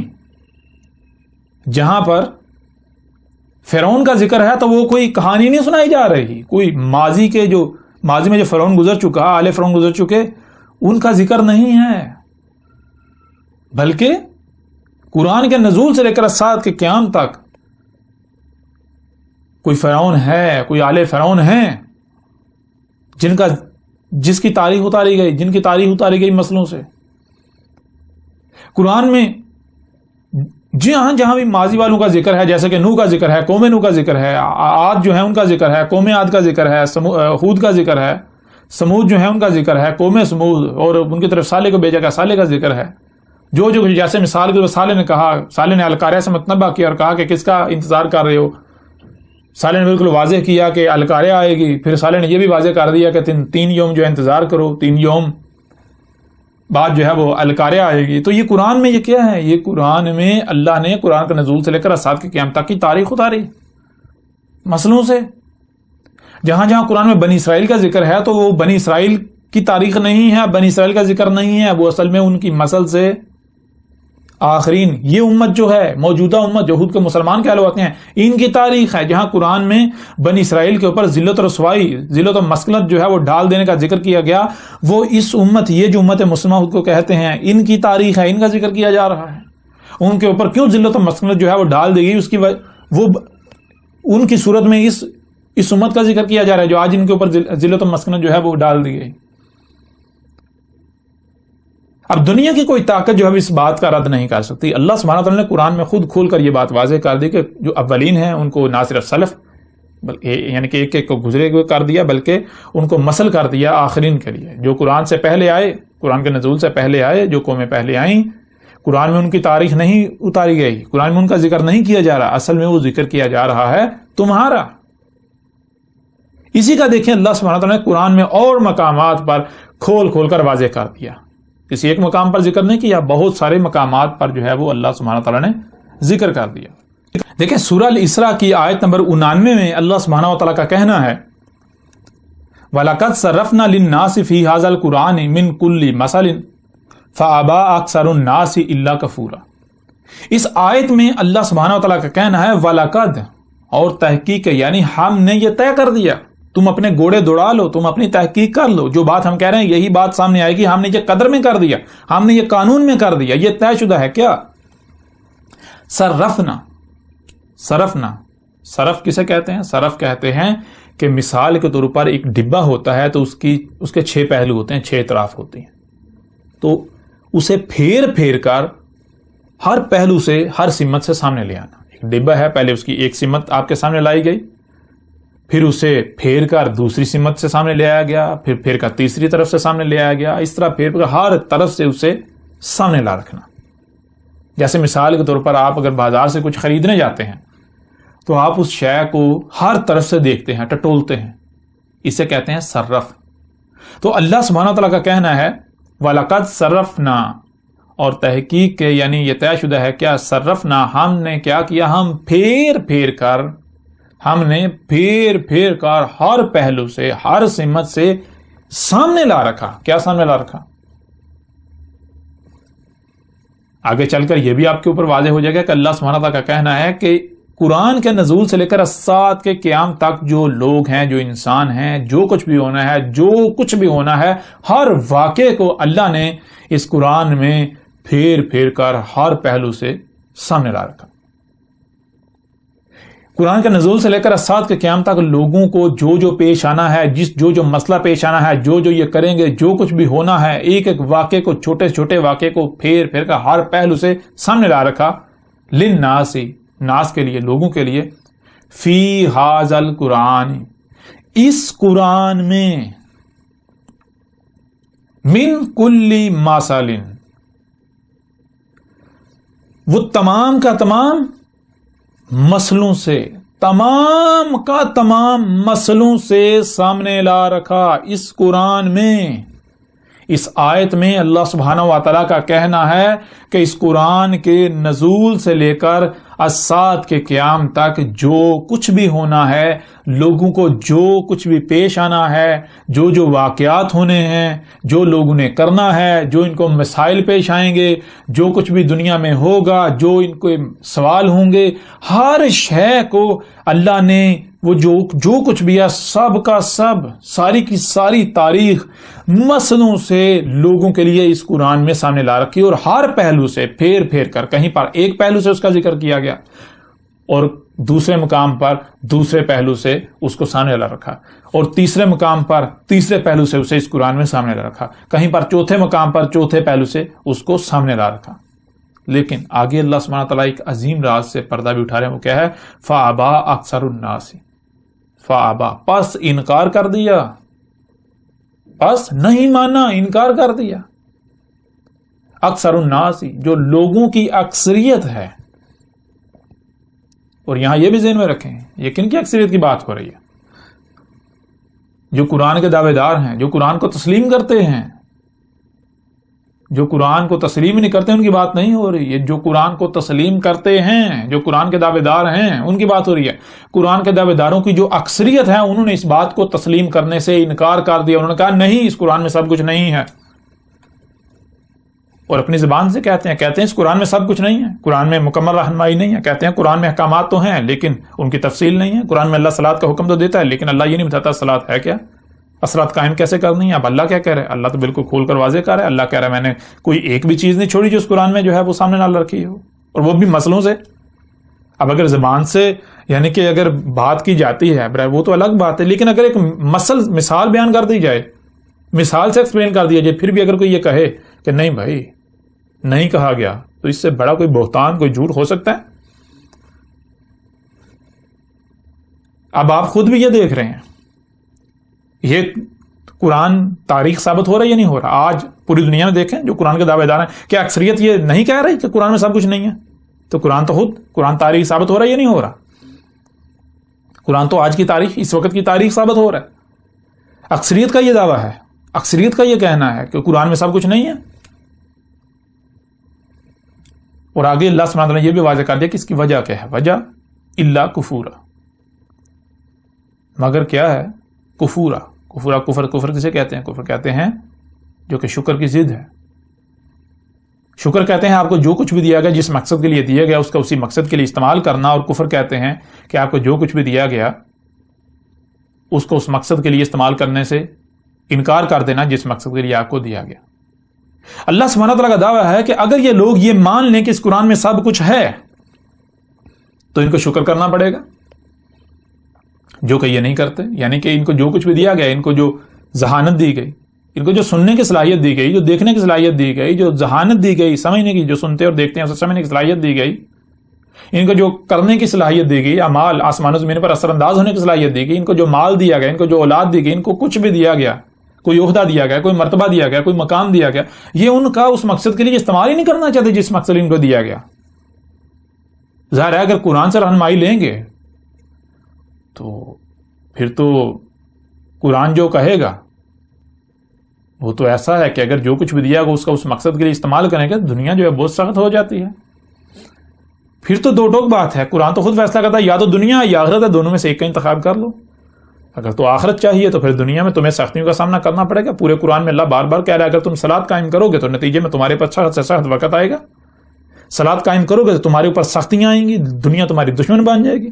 جہاں پر فرعون کا ذکر ہے تو وہ کوئی کہانی نہیں سنائی جا رہی، کوئی ماضی میں جو فرعون گزر چکا، آل فرعون گزر چکے، ان کا ذکر نہیں ہے، بلکہ قرآن کے نزول سے لے کر اسات کے قیام تک کوئی فرعون ہے، کوئی آل فرعون ہیں جس کی تاریخ اتاری گئی، جن کی تاریخ اتاری گئی مسئلوں سے. قرآن میں جی ہاں جہاں بھی ماضی والوں کا ذکر ہے، جیسے کہ نوح کا ذکر ہے، قوم نوح کا ذکر ہے، عاد جو ہے ان کا ذکر ہے، قوم عاد کا ذکر ہے، ہود کا ذکر ہے، سمود جو ہے ان کا ذکر ہے، قوم سمود، اور ان کی طرف صالح کو بھیجا گیا، صالح کا ذکر ہے. جو جیسے مثال کے صالح نے کہا، صالح نے القاریہ سے متنبہ کیا اور کہا کہ کس کا انتظار کر رہے ہو. صالح نے بالکل واضح کیا کہ القاریہ آئے گی. پھر صالح نے یہ بھی واضح کر دیا کہ 3 یوم جو ہے انتظار کرو، 3 یوم بعد جو ہے وہ القاریہ آئے گی. تو یہ قرآن میں یہ کیا ہے؟ یہ قرآن میں اللہ نے قرآن کا نزول سے لے کر اسات کے قیام تک کی تاریخ اتاری مسئلوں سے. جہاں جہاں قرآن میں بنی اسرائیل کا ذکر ہے تو وہ بنی اسرائیل کی تاریخ نہیں ہے، بنی اسرائیل کا ذکر نہیں ہے، وہ اصل میں ان کی مسل سے آخرین یہ امت جو ہے، موجودہ امت یہود کے مسلمان کہلواتے ہیں، ان کی تاریخ ہے جہاں قرآن میں بنی اسرائیل کے اوپر ذلت و رسوائی، ذلت و مسکنت جو ہے وہ ڈال دینے کا ذکر کیا گیا، وہ اس امت، یہ جو امت مسلمہ کو کہتے ہیں، ان کی تاریخ ہے، ان کا ذکر کیا جا رہا ہے۔ ان کے اوپر کیوں ذلت و مسکنت جو ہے وہ ڈال دی گئی، اس کی وہ ان کی صورت میں اس امت کا ذکر کیا جا رہا ہے جو آج ان کے اوپر ذلت و مسکنت جو ہے وہ ڈال دی گئی۔ اب دنیا کی کوئی طاقت جو ہے اس بات کا رد نہیں کر سکتی۔ اللہ سبحانہ وتعالیٰ نے قرآن میں خود کھول کر یہ بات واضح کر دی کہ جو اولین ہیں ان کو نہ صرف سلف، یعنی کہ ایک ایک کو گزرے ہوئے کر دیا، بلکہ ان کو مثل کر دیا آخرین کے لیے، جو قرآن سے پہلے آئے، قرآن کے نزول سے پہلے آئے، جو قومیں پہلے آئیں، قرآن میں ان کی تاریخ نہیں اتاری گئی، قرآن میں ان کا ذکر نہیں کیا جا رہا، اصل میں وہ ذکر کیا جا رہا ہے تمہارا۔ اسی کا دیکھیں اللہ سبحانہ وتعالیٰ نے قرآن میں اور مقامات پر کھول کھول کر واضح کر دیا، کسی ایک مقام پر ذکر نہیں کیا، بہت سارے مقامات پر جو ہے وہ اللہ سبحانہ تعالیٰ نے ذکر کر دیا۔ دیکھیں سورہ الاسراء کی آیت نمبر 99 میں اللہ سبحانہ وتعالیٰ کا کہنا ہے وَلَقَدْ صَرَّفْنَا لِلنَّاسِ فِي هَذَا الْقُرْآنِ مِنْ كُلِّ مَثَلٍ فَأَبَىٰ أَكْثَرُ النَّاسِ إِلَّا كَفُورًا۔ اس آیت میں اللہ سبحانہ وتعالیٰ کا کہنا ہے وَلَقَدْ، اور تحقیق ہے، یعنی ہم نے یہ طے کر دیا، تم اپنے گھوڑے دوڑا لو، تم اپنی تحقیق کر لو، جو بات ہم کہہ رہے ہیں یہی بات سامنے آئے گی، ہم نے یہ قدر میں کر دیا، ہم نے یہ قانون میں کر دیا، یہ طے شدہ ہے۔ کیا؟ صرفنا، صرف کسے کہتے ہیں؟ صرف کہتے ہیں کہ مثال کے طور پر ایک ڈبہ ہوتا ہے تو اس کے 6 پہلو ہوتے ہیں، 6 اطراف ہوتی ہیں، تو اسے پھیر پھیر کر ہر پہلو سے، ہر سمت سے سامنے لے آنا۔ ایک ڈبہ ہے، پہلے اس کی ایک سمت آپ کے سامنے لائی گئی، پھر اسے پھیر کر دوسری سمت سے سامنے لے آیا گیا، پھر پھیر کر تیسری طرف سے سامنے لے آیا گیا، اس طرح پھیر کر ہر طرف سے اسے سامنے لا رکھنا۔ جیسے مثال کے طور پر آپ اگر بازار سے کچھ خریدنے جاتے ہیں تو آپ اس شے کو ہر طرف سے دیکھتے ہیں، ٹٹولتے ہیں، اسے کہتے ہیں صرف۔ تو اللہ سبحانہ تعالیٰ کا کہنا ہے وَلَقَدْ صَرَّفْنَا، اور تحقیق کے یعنی یہ طے شدہ ہے، کیا صرفنا، ہم نے کیا کیا، ہم پھیر پھیر کر ہر پہلو سے، ہر سمت سے سامنے لا رکھا۔ کیا سامنے لا رکھا؟ آگے چل کر یہ بھی آپ کے اوپر واضح ہو جائے گا کہ اللہ سبحانہ تعالیٰ کا کہنا ہے کہ قرآن کے نزول سے لے کر الساعۃ کے قیام تک جو لوگ ہیں، جو انسان ہیں، جو کچھ بھی ہونا ہے، ہر واقعے کو اللہ نے اس قرآن میں پھیر پھیر کر ہر پہلو سے سامنے لا رکھا۔ قرآن کے نزول سے لے کر الساعۃ کے قیام تک لوگوں کو جو پیش آنا ہے، جو مسئلہ پیش آنا ہے، جو یہ کریں گے، جو کچھ بھی ہونا ہے، ایک ایک واقعے کو، چھوٹے چھوٹے واقعے کو پھیر پھیر کر ہر پہلو سے سامنے لا رکھا۔ للناس، ناس کے لیے، لوگوں کے لیے، فی ھذا القرآن، اس قرآن میں، من کل مثل، وہ تمام کا تمام مسئلوں سے، تمام کا تمام مسئلوں سے سامنے لا رکھا اس قرآن میں۔ اس آیت میں اللہ سبحانہ و تعالیٰ کا کہنا ہے کہ اس قرآن کے نزول سے لے کر الساعۃ کے قیام تک جو کچھ بھی ہونا ہے، لوگوں کو جو کچھ بھی پیش آنا ہے، جو واقعات ہونے ہیں، جو لوگوں نے کرنا ہے، جو ان کو مسائل پیش آئیں گے، جو کچھ بھی دنیا میں ہوگا، جو ان کو سوال ہوں گے، ہر شے کو اللہ نے وہ جو کچھ بھی ہے، سب کا سب، ساری کی ساری تاریخ مسئلوں سے لوگوں کے لیے اس قرآن میں سامنے لا رکھی، اور ہر پہلو سے پھیر پھیر کر، کہیں پر ایک پہلو سے اس کا ذکر کیا گیا اور دوسرے مقام پر دوسرے پہلو سے اس کو سامنے لا رکھا، اور تیسرے مقام پر تیسرے پہلو سے اسے اس قرآن میں سامنے لا رکھا، کہیں پر چوتھے مقام پر چوتھے پہلو سے اس کو سامنے لا رکھا۔ لیکن آگے اللہ سبحانہ تعالیٰ ایک عظیم راز سے پردہ بھی اٹھا رہے ہیں، وہ کیا ہے؟ فَأَبَىٰ أَكْثَرُ النَّاسِ، فَأَبَىٰ، پس انکار کر دیا، پس نہیں مانا، انکار کر دیا، اکثر الناس، جو لوگوں کی اکثریت ہے۔ اور یہاں یہ بھی ذہن میں رکھیں، یہ کن کی اکثریت کی بات ہو رہی ہے؟ جو قرآن کے دعوے دار ہیں، جو قرآن کو تسلیم کرتے ہیں، جو قرآن کو تسلیم نہیں کرتے ان کی بات نہیں ہو رہی ہے، جو قرآن کو تسلیم کرتے ہیں، جو قرآن کے دعوے دار ہیں، ان کی بات ہو رہی ہے۔ قرآن کے دعوے داروں کی جو اکثریت ہے، انہوں نے اس بات کو تسلیم کرنے سے انکار کر دیا، انہوں نے کہا نہیں، اس قرآن میں سب کچھ نہیں ہے، اور اپنی زبان سے کہتے ہیں اس قرآن میں سب کچھ نہیں ہے، قرآن میں مکمل رہنمائی نہیں ہے، کہتے ہیں قرآن میں احکامات تو ہیں لیکن ان کی تفصیل نہیں ہے، قرآن میں اللہ صلاۃ کا حکم تو دیتا ہے لیکن اللہ یہ نہیں بتاتا صلاۃ ہے کیا، صلاۃ قائم کیسے کرنی ہے۔ اب اللہ کیا کہہ رہا ہے؟ اللہ تو بالکل کھول کر واضح کر رہا ہے، اللہ کہہ رہا ہے میں نے کوئی ایک بھی چیز نہیں چھوڑی جو اس قرآن میں جو ہے وہ سامنے نہ رکھی ہو، اور وہ بھی مسئلوں سے۔ اب اگر زبان سے یعنی کہ اگر بات کی جاتی ہے وہ تو الگ بات ہے، لیکن اگر ایک مثال بیان کر دی جائے، مثال سے ایکسپلین کر دیا جائے، پھر بھی اگر کوئی یہ کہے کہ نہیں بھائی نہیں کہا گیا، تو اس سے بڑا کوئی بہتان کوئی جھوٹ ہو سکتا ہے؟ اب آپ خود بھی یہ دیکھ رہے ہیں، یہ قرآن تاریخ ثابت ہو رہا ہے یا نہیں ہو رہا؟ آج پوری دنیا میں دیکھیں جو قرآن کے دعوے دار ہیں، کیا اکثریت یہ نہیں کہہ رہی کہ قرآن میں سب کچھ نہیں ہے؟ تو قرآن تو خود قرآن تاریخ ثابت ہو رہا ہے یا نہیں ہو رہا؟ قرآن تو آج کی تاریخ، اس وقت کی تاریخ ثابت ہو رہا ہے۔ اکثریت کا یہ دعویٰ ہے، اکثریت کا یہ کہنا ہے کہ قرآن میں سب کچھ نہیں ہے، اور آگے اللہ سبحانہ وتعالی نے یہ بھی واضح کر دیا کہ اس کی وجہ کیا ہے، وجہ الا کفورا، مگر کیا ہے؟ کفورا۔ کفر کسے کہتے ہیں؟ کفر کہتے ہیں جو کہ شکر کی ضد ہے۔ شکر کہتے ہیں آپ کو جو کچھ بھی دیا گیا، جس مقصد کے لیے دیا گیا اس کا اسی مقصد کے لیے استعمال کرنا، اور کفر کہتے ہیں کہ آپ کو جو کچھ بھی دیا گیا اس کو اس مقصد کے لیے استعمال کرنے سے انکار کر دینا جس مقصد کے لیے آپ کو دیا گیا۔ اللہ سبحانہ تعالیٰ کا دعویٰ ہے کہ اگر یہ لوگ یہ مان لیں کہ اس قرآن میں سب کچھ ہے تو ان کو شکر کرنا پڑے گا، جو کہ یہ نہیں کرتے۔ یعنی کہ ان کو جو کچھ بھی دیا گیا، ان کو جو ذہانت دی گئی، ان کو جو سننے کی صلاحیت دی گئی، جو دیکھنے کی صلاحیت دی گئی، جو ذہانت دی گئی سمجھنے کی، جو سنتے اور دیکھتے ہیں اسے سمجھنے کی صلاحیت دی گئی، ان کو جو کرنے کی صلاحیت دی گئی، اعمال آسمان و زمین پر اثر انداز ہونے کی صلاحیت دی گئی، ان کو جو مال دیا گیا، ان کو جو اولاد دی گئی، ان کو کچھ بھی دیا گیا، کوئی عہدہ دیا گیا، کوئی مرتبہ دیا گیا، کوئی مقام دیا گیا، یہ ان کا اس مقصد کے لیے استعمال ہی نہیں کرنا چاہتے جس مقصد ان کو دیا گیا۔ ظاہر ہے اگر قرآن سے رہنمائی لیں گے تو پھر تو قرآن جو کہے گا وہ تو ایسا ہے کہ اگر جو کچھ بھی دیا گا اس کا اس مقصد کے لیے استعمال کریں گے، دنیا جو ہے بہت سخت ہو جاتی ہے۔ پھر تو دو ٹوک بات ہے، قرآن تو خود فیصلہ کرتا ہے یا تو دنیا یا آخرت ہے، دونوں میں سے ایک کا انتخاب کر لو۔ اگر تو آخرت چاہیے تو پھر دنیا میں تمہیں سختیوں کا سامنا کرنا پڑے گا۔ پورے قرآن میں اللہ بار بار کہہ رہا ہے اگر تم صلاۃ قائم کرو گے تو نتیجے میں تمہارے پر سخت سے سخت وقت آئے گا، صلاۃ قائم کرو گے تو تمہارے اوپر سختیاں آئیں گی، دنیا تمہاری دشمن بن جائے گی،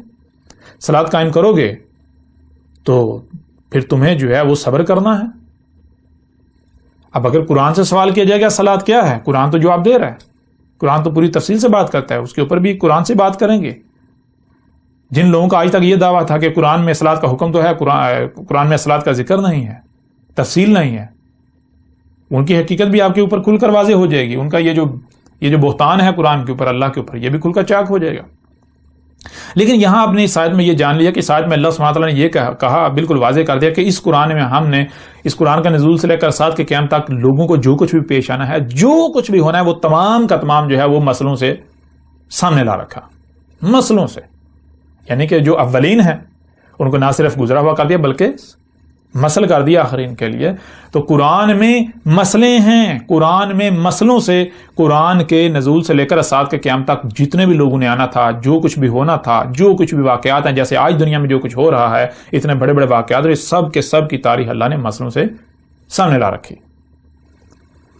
صلاۃ قائم کرو گے تو پھر تمہیں جو ہے وہ صبر کرنا ہے۔ اب اگر قرآن سے سوال کیا جائے گا صلاۃ کیا ہے، قرآن تو جواب دے رہا ہے، قرآن تو پوری تفصیل سے بات کرتا ہے، اس کے اوپر بھی قرآن سے بات کریں گے۔ جن لوگوں کا آج تک یہ دعویٰ تھا کہ قرآن میں صلاۃ کا حکم تو ہے، قرآن میں صلاۃ کا ذکر نہیں ہے، تفصیل نہیں ہے، ان کی حقیقت بھی آپ کے اوپر کھل کر واضح ہو جائے گی۔ ان کا یہ جو بہتان ہے قرآن کے اوپر، اللہ کے اوپر، یہ بھی کھل کر چاک ہو جائے گا۔ لیکن یہاں آپ نے اس آیت میں یہ جان لیا کہ اس آیت میں اللہ سبحانہ تعالیٰ نے یہ کہا، بالکل واضح کر دیا کہ اس قرآن میں ہم نے اس قرآن کا نزول سے لے کر ساتھ کے قیامت تک لوگوں کو جو کچھ بھی پیش آنا ہے، جو کچھ بھی ہونا ہے، وہ تمام کا تمام جو ہے وہ مسئلوں سے سامنے لا رکھا، مسئلوں سے، یعنی کہ جو اولین ہیں ان کو نہ صرف گزرا ہوا کر دیا بلکہ مسل کر دیا آخرین کے لیے۔ تو قرآن میں مسئلے ہیں، قرآن میں مسئلوں سے، قرآن کے نزول سے لے کر ساتھ کے قیامت تک جتنے بھی لوگوں نے آنا تھا، جو کچھ بھی ہونا تھا، جو کچھ بھی واقعات ہیں، جیسے آج دنیا میں جو کچھ ہو رہا ہے، اتنے بڑے بڑے واقعات، اور سب کے سب کی تاریخ اللہ نے مسئلوں سے سامنے لا رکھی۔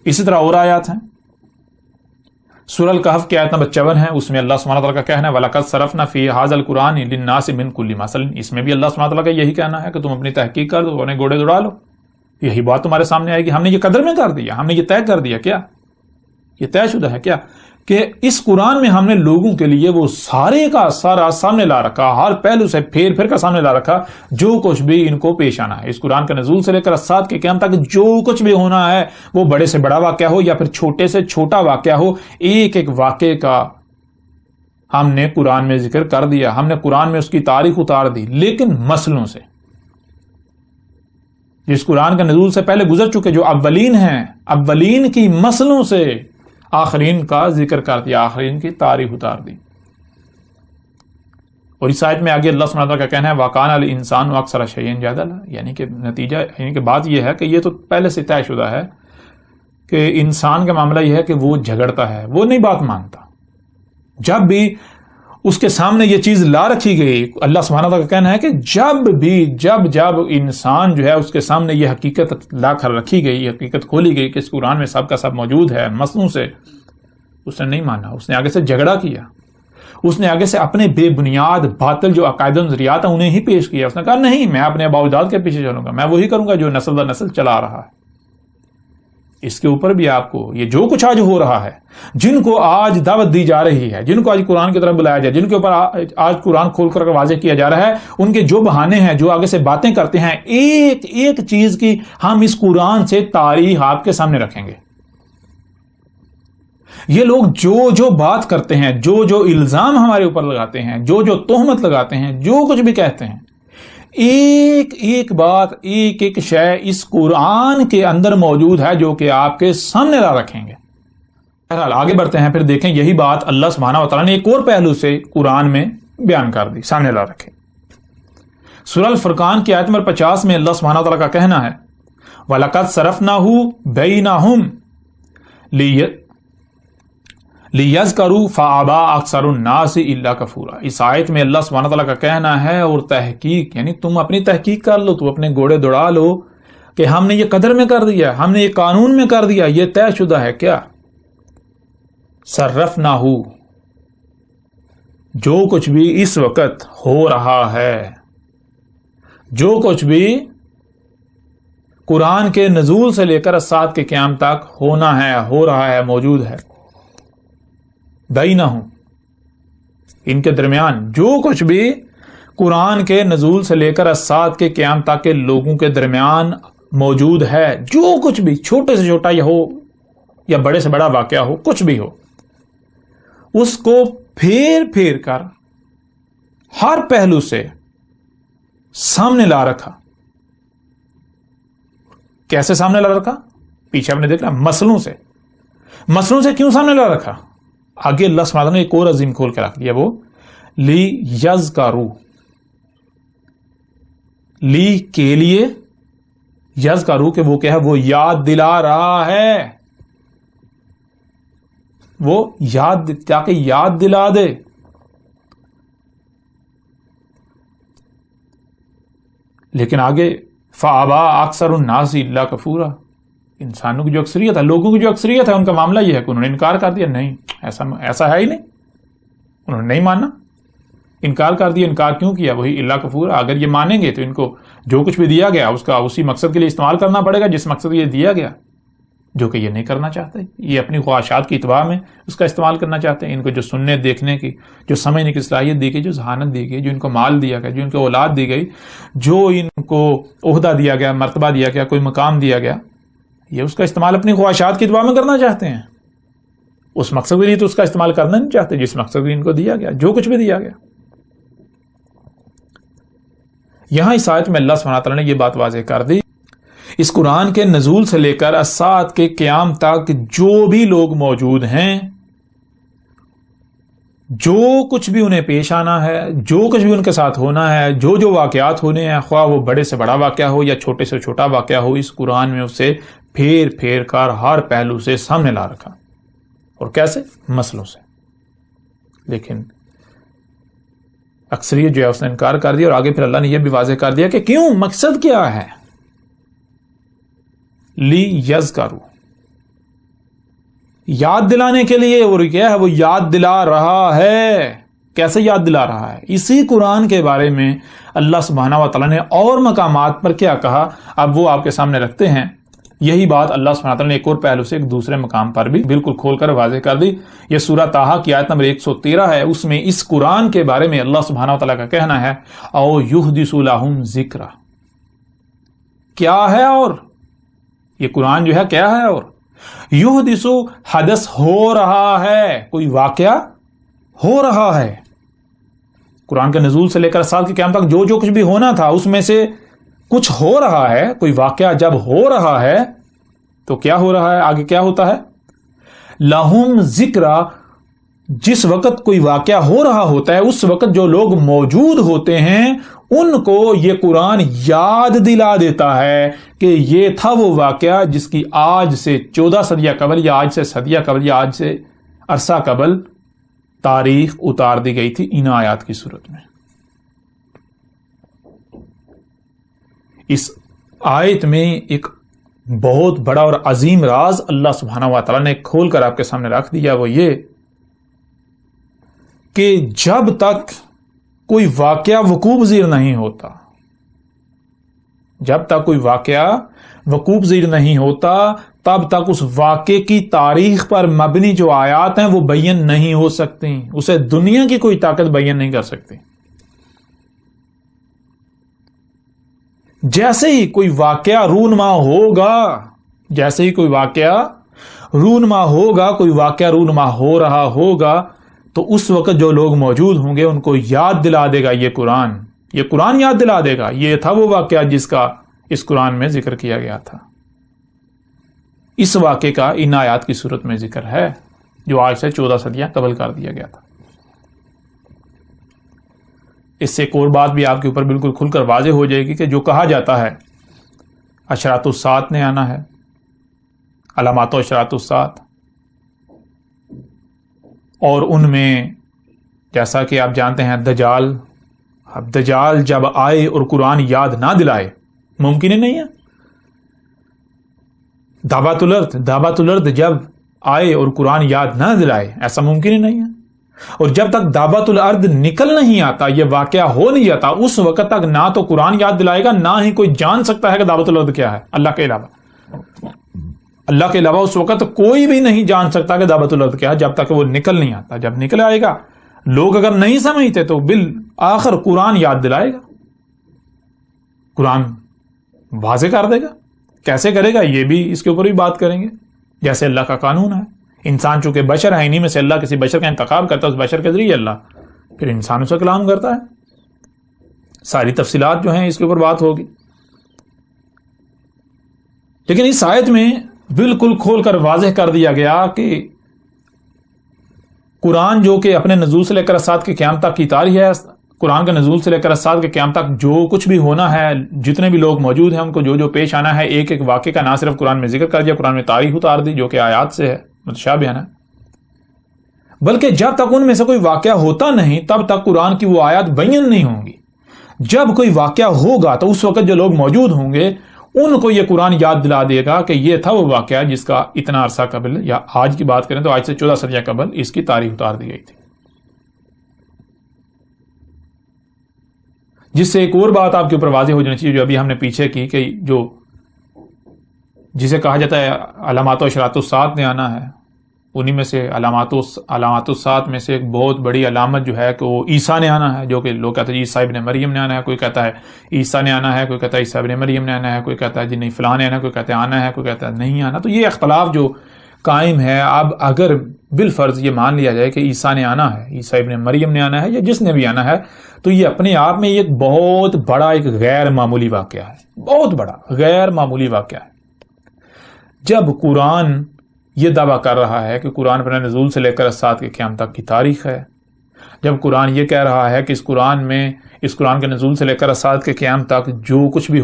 اسی طرح اور آیات ہیں، سورہ الکہف کی آیت نمبر 54 ہے، اس میں اللہ سبحانہ تعالیٰ کا کہنا ہے وَلَقَدْ صَرَفْنَا فِي هَذَا الْقُرْآنِ لِلنَّاسِ مِنْ كُلِّ مَثَلٍ، اس میں بھی اللہ سبحانہ تعالیٰ کا یہی کہنا ہے کہ تم اپنی تحقیق کر دو، انہیں گھوڑے دوڑا لو، یہی بات تمہارے سامنے آئے گی۔ ہم نے یہ قدر میں کر دیا، ہم نے یہ طے کر دیا، کیا یہ طے شدہ ہے کیا کہ اس قرآن میں ہم نے لوگوں کے لیے وہ سارے کا سارا سامنے لا رکھا، ہر پہلو سے پھیر پھر کر سامنے لا رکھا، جو کچھ بھی ان کو پیش آنا ہے۔ اس قرآن کا نزول سے لے کر ساتھ کے قیامت تک جو کچھ بھی ہونا ہے، وہ بڑے سے بڑا واقعہ ہو یا پھر چھوٹے سے چھوٹا واقعہ ہو، ایک ایک واقعے کا ہم نے قرآن میں ذکر کر دیا، ہم نے قرآن میں اس کی تاریخ اتار دی، لیکن مسئلوں سے، جس قرآن کا نزول سے پہلے گزر چکے جو اولین ہیں، اولین کی مسئلوں سے آخرین کا ذکر کر دیا، آخرین کی تاریخ اتار دی۔ اور اس آیت میں آگے اللہ سبحانہ وتعالیٰ کا کہنا ہے وَقَانَ الْإِنسَانُ أَكْثَرَ شَيْءٍ جَدَلًا، یعنی کہ نتیجہ، یعنی کہ بات یہ ہے کہ یہ تو پہلے سے طے شدہ ہے کہ انسان کا معاملہ یہ ہے کہ وہ جھگڑتا ہے، وہ نہیں بات مانتا۔ جب بھی اس کے سامنے یہ چیز لا رکھی گئی. اللہ سبحانہ وتعالیٰ کا کہنا ہے کہ جب انسان جو ہے اس کے سامنے یہ حقیقت لا کر رکھی گئی، یہ حقیقت کھولی گئی کہ اس قرآن میں سب کا سب موجود ہے مسلوں سے، اس نے نہیں مانا، اس نے آگے سے جھگڑا کیا، اس نے آگے سے اپنے بے بنیاد باطل جو عقائد و نظریات ہیں انہیں ہی پیش کیا. اس نے کہا نہیں، میں اپنے آباء و اجداد کے پیچھے چلوں گا، میں وہی کروں گا جو نسل در نسل چلا رہا ہے. اس کے اوپر بھی آپ کو یہ جو کچھ آج ہو رہا ہے، جن کو آج دعوت دی جا رہی ہے، جن کو آج قرآن کی طرف بلایا جائے، جن کے اوپر آج قرآن کھول کر واضح کیا جا رہا ہے، ان کے جو بہانے ہیں، جو آگے سے باتیں کرتے ہیں، ایک ایک چیز کی ہم اس قرآن سے تاریخ آپ کے سامنے رکھیں گے. یہ لوگ جو بات کرتے ہیں، جو الزام ہمارے اوپر لگاتے ہیں، جو تہمت لگاتے ہیں، جو کچھ بھی کہتے ہیں، ایک ایک بات، ایک ایک شے اس قرآن کے اندر موجود ہے جو کہ آپ کے سامنے لا رکھیں گے. بہرحال آگے بڑھتے ہیں، پھر دیکھیں یہی بات اللہ سبحانہ وتعالیٰ نے ایک اور پہلو سے قرآن میں بیان کر دی، سامنے لا رکھے. سورہ الفرقان کی آیت نمبر 50 میں اللہ سبحانہ وتعالیٰ کا کہنا ہے وَلَقَدْ صَرَفْنَاهُ بَيْنَهُمْ لِيَذْكَرُوا فَأَبَىٰ أَكْثَرُ النَّاسِ إِلَّا كَفُورًا. اس آیت میں اللہ سبحانہ وتعالیٰ کا کہنا ہے، اور تحقیق یعنی تم اپنی تحقیق کر لو، تم اپنے گھوڑے دوڑا لو کہ ہم نے یہ قدر میں کر دیا، ہم نے یہ قانون میں کر دیا، یہ طے شدہ ہے. کیا صرفناہ، جو کچھ بھی اس وقت ہو رہا ہے، جو کچھ بھی قرآن کے نزول سے لے کر سات کے قیام تک ہونا ہے، ہو رہا ہے، موجود ہے، بینہم، ان کے درمیان جو کچھ بھی قرآن کے نزول سے لے کر سات کے قیام تک کے لوگوں کے درمیان موجود ہے، جو کچھ بھی چھوٹے سے چھوٹا یہ ہو یا بڑے سے بڑا واقعہ ہو، کچھ بھی ہو، اس کو پھیر پھیر کر ہر پہلو سے سامنے لا رکھا. کیسے سامنے لا رکھا؟ پیچھے آپ نے دیکھا مسئلوں سے کیوں سامنے لا رکھا؟ آگے اللہ سبحانہ نے ایک اور عظیم کھول کے رکھ دیا، وہ لی یذکروا، لی کے لیے، یذکروا کہ وہ کیا ہے، وہ یاد دلا رہا ہے، وہ یاد، تاکہ یاد دلا دے. لیکن آگے فَأَبَىٰ أَكْثَرُ النَّاسِ إِلَّا كَفُورًا، انسانوں کی جو اکثریت ہے، لوگوں کی جو اکثریت ہے، ان کا معاملہ یہ ہے کہ انہوں نے انکار کر دیا. نہیں، ایسا ہے ہی نہیں، انہوں نے نہیں ماننا، انکار کر دیا. انکار کیوں کیا؟ وہی اللہ کفور. اگر یہ مانیں گے تو ان کو جو کچھ بھی دیا گیا اس کا اسی مقصد کے لیے استعمال کرنا پڑے گا جس مقصد کے لیے دیا گیا، جو کہ یہ نہیں کرنا چاہتے. یہ اپنی خواہشات کی اتباع میں اس کا استعمال کرنا چاہتے ہیں. ان کو جو سننے دیکھنے کی، جو سمجھنے کی صلاحیت دی گئی، جو ذہانت دی گئی، جو ان کو مال دیا گیا، جو ان کو اولاد دی گئی، جو ان کو عہدہ دیا گیا، مرتبہ دیا گیا، کوئی مقام دیا گیا، یہ اس کا استعمال اپنی خواہشات کی اتباع میں کرنا چاہتے ہیں. اس مقصد کے لیے تو اس کا استعمال کرنا نہیں چاہتے جس مقصد کے ان کو دیا گیا، جو کچھ بھی دیا گیا. یہاں اس آیت میں اللہ سبحانہ تعالیٰ نے یہ بات واضح کر دی، اس قرآن کے نزول سے لے کر الساعۃ کے قیام تک جو بھی لوگ موجود ہیں، جو کچھ بھی انہیں پیش آنا ہے، جو کچھ بھی ان کے ساتھ ہونا ہے، جو واقعات ہونے ہیں، خواہ وہ بڑے سے بڑا واقعہ ہو یا چھوٹے سے چھوٹا واقعہ ہو، اس قرآن میں اسے پھیر پھیر کر ہر پہلو سے سامنے لا رکھا. اور کیسے؟ مسئلوں سے. لیکن اکثریت جو ہے اس نے انکار کر دیا. اور آگے پھر اللہ نے یہ بھی واضح کر دیا کہ کیوں، مقصد کیا ہے. لی یذکروا، یاد دلانے کے لیے. اور کیا ہے؟ وہ یاد دلا رہا ہے. کیسے یاد دلا رہا ہے؟ اسی قرآن کے بارے میں اللہ سبحانہ و تعالیٰ نے اور مقامات پر کیا کہا، اب وہ آپ کے سامنے رکھتے ہیں. یہی بات اللہ سبحانہ تعالیٰ نے ایک اور پہلو سے ایک دوسرے مقام پر بھی بالکل کھول کر واضح کر دی. یہ سورہ طٰہٰ کی آیت نمبر 113 ہے. اس میں اس قرآن کے بارے میں اللہ سبحانہ تعالیٰ کا کہنا ہے او یحدث لہم ذکرا. کیا ہے؟ اور یہ قرآن جو ہے کیا ہے؟ اور یحدث، حدث ہو رہا ہے، کوئی واقعہ ہو رہا ہے. قرآن کے نزول سے لے کر سال کے قیام تک جو کچھ بھی ہونا تھا اس میں سے کچھ ہو رہا ہے. کوئی واقعہ جب ہو رہا ہے تو کیا ہو رہا ہے؟ آگے کیا ہوتا ہے؟ لہم ذکرا. جس وقت کوئی واقعہ ہو رہا ہوتا ہے اس وقت جو لوگ موجود ہوتے ہیں ان کو یہ قرآن یاد دلا دیتا ہے کہ یہ تھا وہ واقعہ جس کی آج سے 14 صدیہ قبل یا آج سے صدیہ قبل یا آج سے عرصہ قبل تاریخ اتار دی گئی تھی ان آیات کی صورت میں. اس آیت میں ایک بہت بڑا اور عظیم راز اللہ سبحانہ و تعالیٰ نے کھول کر آپ کے سامنے رکھ دیا، وہ یہ کہ جب تک کوئی واقعہ وقوع پذیر نہیں ہوتا، جب تک کوئی واقعہ وقوع پذیر نہیں ہوتا، تب تک اس واقعے کی تاریخ پر مبنی جو آیات ہیں وہ بیان نہیں ہو سکتی، اسے دنیا کی کوئی طاقت بیان نہیں کر سکتی. جیسے ہی کوئی واقعہ رونما ہوگا، جیسے ہی کوئی واقعہ رونما ہوگا، کوئی واقعہ رونما ہو رہا ہوگا، تو اس وقت جو لوگ موجود ہوں گے ان کو یاد دلا دے گا یہ قرآن یاد دلا دے گا یہ تھا وہ واقعہ جس کا اس قرآن میں ذکر کیا گیا تھا. اس واقعے کا ان آیات کی صورت میں ذکر ہے جو آج سے 14 صدیاں قبل کر دیا گیا تھا. اس سے ایک اور بات بھی آپ کے اوپر بالکل کھل کر واضح ہو جائے گی کہ جو کہا جاتا ہے اشراط الساعت نے آنا ہے، علامات و اشراط الساعت، اور ان میں جیسا کہ آپ جانتے ہیں دجال، اب دجال جب آئے اور قرآن یاد نہ دلائے ممکن ہی نہیں ہے. دعوت الارض جب آئے اور قرآن یاد نہ دلائے ایسا ممکن ہی نہیں ہے. اور جب تک دعوت الارض نکل نہیں آتا، یہ واقعہ ہو نہیں جاتا، اس وقت تک نہ تو قرآن یاد دلائے گا، نہ ہی کوئی جان سکتا ہے کہ دعوت الارض کیا ہے اللہ کے علاوہ اس وقت کوئی بھی نہیں جان سکتا کہ دعوت الارض کیا ہے جب تک وہ نکل نہیں آتا. جب نکل آئے گا، لوگ اگر نہیں سمجھتے تو بالآخر قرآن یاد دلائے گا، قرآن واضح کر دے گا. کیسے کرے گا یہ بھی اس کے اوپر بھی بات کریں گے. جیسے اللہ کا قانون ہے، انسان چونکہ بشر ہے، انہی میں سے اللہ کسی بشر کا انتخاب کرتا ہے، اس بشر کے ذریعے اللہ پھر انسانوں سے کلام کرتا ہے. ساری تفصیلات جو ہیں اس کے اوپر بات ہوگی. لیکن اس آیت میں بالکل کھول کر واضح کر دیا گیا کہ قرآن جو کہ اپنے نزول سے لے کر اسات کے قیامت تک کی تاریخ ہے، قرآن کے نزول سے لے کر اسات کے قیامت تک جو کچھ بھی ہونا ہے، جتنے بھی لوگ موجود ہیں ان کو جو جو پیش آنا ہے، ایک ایک واقعے کا نہ صرف قرآن میں ذکر کر دیا، قرآن میں تاریخ اتار دی جو کہ آیات سے ہے، متشابہ ہے، بلکہ جب تک ان میں سے کوئی واقعہ ہوتا نہیں تب تک قرآن کی وہ آیات بیان نہیں ہوں گی. جب کوئی واقعہ ہوگا تو اس وقت جو لوگ موجود ہوں گے ان کو یہ قرآن یاد دلا دے گا کہ یہ تھا وہ واقعہ جس کا اتنا عرصہ قبل، یا آج کی بات کریں تو آج سے 14 صدیاں قبل اس کی تاریخ اتار دی گئی تھی. جس سے ایک اور بات آپ کے اوپر واضح ہو جانی چاہیے جو ابھی ہم نے پیچھے کی، کہ جو جسے کہا جاتا ہے علامات و اشراط الساعت نے آنا ہے، انہی میں سے علامات الساعت میں سے ایک بہت بڑی علامت جو ہے کہ وہ عیسیٰ نے آنا ہے، جو کہ لوگ کہتے ہیں عیسیٰ ابن مریم نے آنا ہے، کوئی کہتا ہے عیسیٰ نے آنا ہے، کوئی کہتا ہے عیسیٰ ابن مریم نے آنا ہے، کوئی کہتا ہے جی نہیں فلاں نے آنا ہے، کوئی کہتا ہے آنا ہے، کوئی کہتا ہے نہیں آنا. تو یہ اختلاف جو قائم ہے، اب اگر بالفرض یہ مان لیا جائے کہ عیسیٰ نے آنا ہے، عیسیٰ ابن مریم نے آنا ہے، یا جس نے بھی آنا ہے، تو یہ اپنے آپ میں ایک بہت بڑا ایک غیر معمولی واقعہ ہے، بہت بڑا غیر معمولی واقعہ ہے. جب قرآن یہ دعویٰ کر رہا ہے کہ قرآن اپنے نزول سے لے کر اسات کے قیامت تک کی تاریخ ہے، جب قرآن یہ کہہ رہا ہے کہ اس قرآن کے نزول سے لے کر اسات کے قیامت تک جو کچھ بھی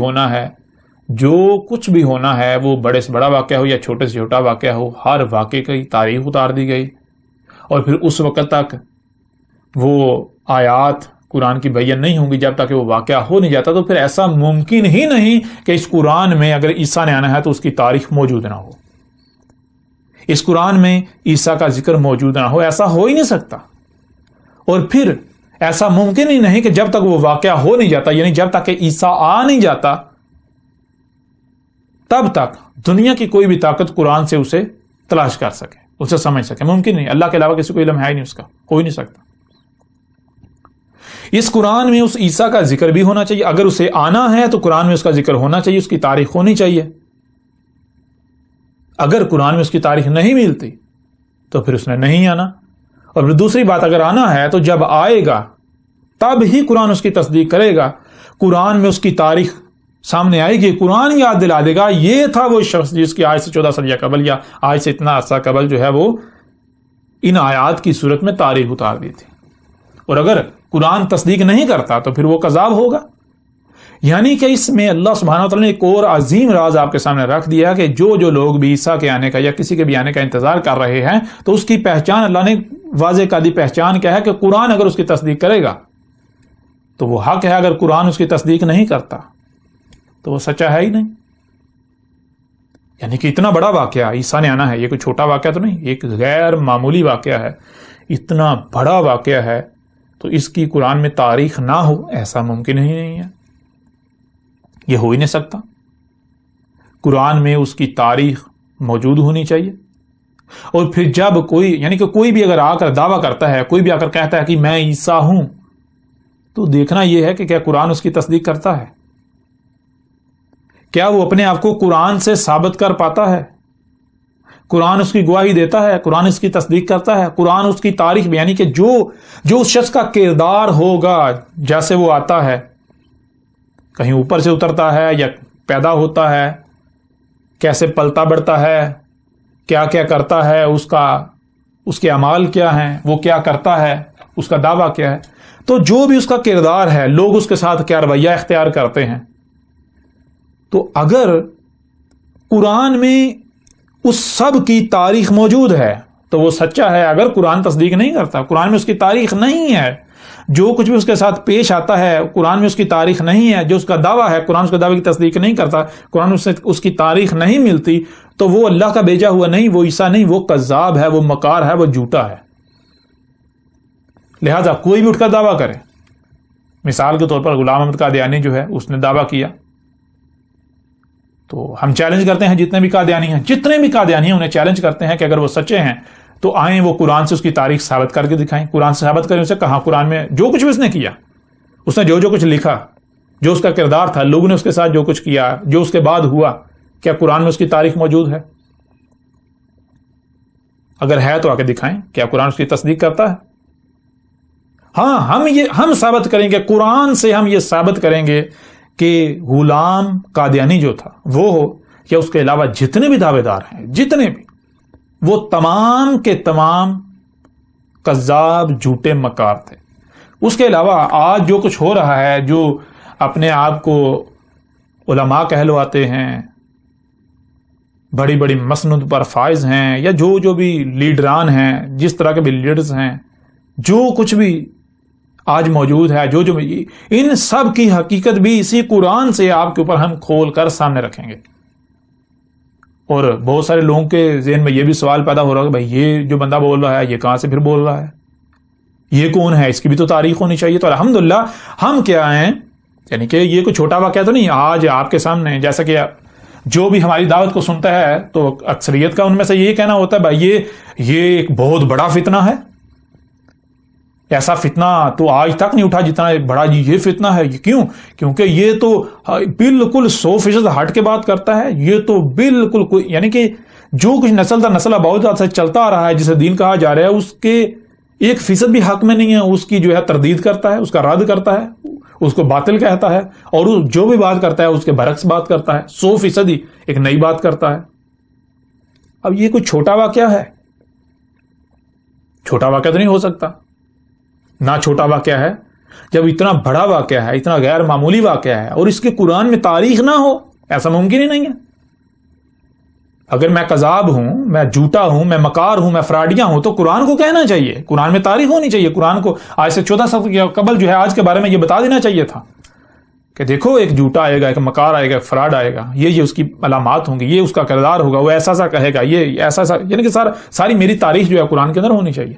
ہونا ہے وہ بڑے سے بڑا واقعہ ہو یا چھوٹے سے چھوٹا واقعہ ہو، ہر واقعے کی تاریخ اتار دی گئی، اور پھر اس وقت تک وہ آیات قرآن کی بیان نہیں ہوں گی جب تک کہ وہ واقعہ ہو نہیں جاتا، تو پھر ایسا ممکن ہی نہیں کہ اس قرآن میں اگر عیسیٰ نے آنا ہے تو اس کی تاریخ موجود نہ ہو، اس قرآن میں عیسیٰ کا ذکر موجود نہ ہو، ایسا ہو ہی نہیں سکتا. اور پھر ایسا ممکن ہی نہیں کہ جب تک وہ واقعہ ہو نہیں جاتا، یعنی جب تک کہ عیسیٰ آ نہیں جاتا تب تک دنیا کی کوئی بھی طاقت قرآن سے اسے تلاش کر سکے، اسے سمجھ سکے. ممکن نہیں، اللہ کے علاوہ کسی کو علم ہے ہی نہیں، اس کا ہو ہی نہیں سکتا. اس قرآن میں اس عیسیٰ کا ذکر بھی ہونا چاہیے، اگر اسے آنا ہے تو قرآن میں اس کا ذکر ہونا چاہیے، اس کی تاریخ ہونی چاہیے. اگر قرآن میں اس کی تاریخ نہیں ملتی تو پھر اس نے نہیں آنا. اور پھر دوسری بات، اگر آنا ہے تو جب آئے گا تب ہی قرآن اس کی تصدیق کرے گا، قرآن میں اس کی تاریخ سامنے آئے گی، قرآن یاد دلا دے گا یہ تھا وہ شخص جس کی آج سے 14 صدیاں قبل یا آج سے اتنا عرصہ قبل جو ہے وہ ان آیات کی صورت میں تاریخ اتار دی تھی. اور اگر قرآن تصدیق نہیں کرتا تو پھر وہ کذاب ہوگا. یعنی کہ اس میں اللہ سبحانہ وتعالی نے ایک اور عظیم راز آپ کے سامنے رکھ دیا کہ جو لوگ بھی عیسیٰ کے آنے کا یا کسی کے بھی آنے کا انتظار کر رہے ہیں تو اس کی پہچان اللہ نے واضح قاعدی پہچان کیا ہے کہ قرآن اگر اس کی تصدیق کرے گا تو وہ حق ہے، اگر قرآن اس کی تصدیق نہیں کرتا تو وہ سچا ہے ہی نہیں. یعنی کہ اتنا بڑا واقعہ عیسیٰ نے آنا ہے، یہ کوئی چھوٹا واقعہ تو نہیں، ایک غیر معمولی واقعہ ہے، اتنا بڑا واقعہ ہے، تو اس کی قرآن میں تاریخ نہ ہو ایسا ممکن ہی نہیں ہے، یہ ہو ہی نہیں سکتا. قرآن میں اس کی تاریخ موجود ہونی چاہیے. اور پھر جب کوئی، یعنی کہ کوئی بھی اگر آ کر دعویٰ کرتا ہے، کوئی بھی آ کر کہتا ہے کہ میں عیسیٰ ہوں، تو دیکھنا یہ ہے کہ کیا قرآن اس کی تصدیق کرتا ہے، کیا وہ اپنے آپ کو قرآن سے ثابت کر پاتا ہے، قرآن اس کی گواہی دیتا ہے، قرآن اس کی تصدیق کرتا ہے، قرآن اس کی تاریخ میں، یعنی کہ جو اس شخص کا کردار ہوگا جیسے وہ آتا ہے، کہیں اوپر سے اترتا ہے یا پیدا ہوتا ہے، کیسے پلتا بڑھتا ہے، کیا کیا کرتا ہے، اس کے اعمال کیا ہیں، وہ کیا کرتا ہے، اس کا دعویٰ کیا ہے، تو جو بھی اس کا کردار ہے، لوگ اس کے ساتھ کیا رویہ اختیار کرتے ہیں. تو اگر قرآن میں اس سب کی تاریخ موجود ہے تو وہ سچا ہے. اگر قرآن تصدیق نہیں کرتا، قرآن میں اس کی تاریخ نہیں ہے، جو کچھ بھی اس کے ساتھ پیش آتا ہے قرآن میں اس کی تاریخ نہیں ہے، جو اس کا دعویٰ ہے قرآن اس کے دعوے کی تصدیق نہیں کرتا، قرآن اس کی تاریخ نہیں ملتی، تو وہ اللہ کا بھیجا ہوا نہیں، وہ عیسیٰ نہیں، وہ کذاب ہے، وہ مکار ہے، وہ جھوٹا ہے. لہذا کوئی بھی اٹھ کر دعویٰ کرے، مثال کے طور پر غلام احمد قادیانی جو ہے اس نے دعویٰ کیا، تو ہم چیلنج کرتے ہیں جتنے بھی قادیانی ہیں انہیں چیلنج کرتے ہیں کہ اگر وہ سچے ہیں تو آئیں وہ قرآن سے اس کی تاریخ ثابت کر کے دکھائیں. قرآن سے ثابت کریں اسے، کہاں قرآن میں جو کچھ بھی اس نے کیا، اس نے جو کچھ لکھا، جو اس کا کردار تھا، لوگوں نے اس کے ساتھ جو کچھ کیا، جو اس کے بعد ہوا، کیا قرآن میں اس کی تاریخ موجود ہے؟ اگر ہے تو آ کے دکھائیں، کیا قرآن اس کی تصدیق کرتا ہے؟ ہاں، ہم ثابت کریں گے، قرآن سے ہم یہ ثابت کریں گے کہ غلام قادیانی جو تھا وہ ہو یا اس کے علاوہ جتنے بھی دعوے دار ہیں، جتنے بھی، وہ تمام کے تمام کذاب، جھوٹے، مکار تھے. اس کے علاوہ آج جو کچھ ہو رہا ہے، جو اپنے آپ کو علماء کہلواتے ہیں، بڑی بڑی مسند پر فائز ہیں، یا جو بھی لیڈران ہیں، جس طرح کے بھی لیڈرز ہیں، جو کچھ بھی آج موجود ہے، جو ان سب کی حقیقت بھی اسی قرآن سے آپ کے اوپر ہم کھول کر سامنے رکھیں گے. اور بہت سارے لوگوں کے ذہن میں یہ بھی سوال پیدا ہو رہا ہے کہ بھائی یہ جو بندہ بول رہا ہے یہ کہاں سے پھر بول رہا ہے، یہ کون ہے، اس کی بھی تو تاریخ ہونی چاہیے. تو الحمدللہ ہم کیا ہیں، یعنی کہ یہ کوئی چھوٹا واقعہ تو نہیں، آج آپ کے سامنے جیسا کہ جو بھی ہماری دعوت کو سنتا ہے تو اکثریت کا ان میں سے یہ کہنا ہوتا ہے بھائی یہ ایک بہت بڑا فتنہ ہے، ایسا فتنہ تو آج تک نہیں اٹھا جتنا بڑا یہ فتنہ ہے. کیوں؟ کیونکہ یہ تو بالکل 100% ہٹ کے بات کرتا ہے، یہ تو بالکل یعنی کہ جو کچھ نسل در نسل بہت سے چلتا آ رہا ہے، جسے دین کہا جا رہا ہے، اس کے 1% بھی حق میں نہیں ہے، اس کی جو ہے تردید کرتا ہے، اس کا رد کرتا ہے، اس کو باطل کہتا ہے، اور جو بھی بات کرتا ہے اس کے برعکس بات کرتا ہے، 100% ہی ایک نئی بات کرتا ہے. اب یہ کوئی چھوٹا واقعہ ہے؟ چھوٹا واقعہ تو نہیں ہو سکتا، نہ چھوٹا واقعہ ہے. جب اتنا بڑا واقعہ ہے، اتنا غیر معمولی واقعہ ہے، اور اس کے قرآن میں تاریخ نہ ہو، ایسا ممکن ہی نہیں ہے. اگر میں کذاب ہوں، میں جھوٹا ہوں، میں مکار ہوں، میں فراڈیاں ہوں، تو قرآن کو کہنا چاہیے، قرآن میں تاریخ ہونی چاہیے. قرآن کو آج سے 14 سال قبل جو ہے آج کے بارے میں یہ بتا دینا چاہیے تھا کہ دیکھو ایک جھوٹا آئے گا، ایک مکار آئے گا، ایک فراڈ آئے گا، یہ اس کی علامات ہوں گی، یہ اس کا کردار ہوگا، وہ ایسا سا کہے گا، یہ ایسا سا، یعنی کہ ساری میری تاریخ جو ہے قرآن کے اندر ہونی چاہیے.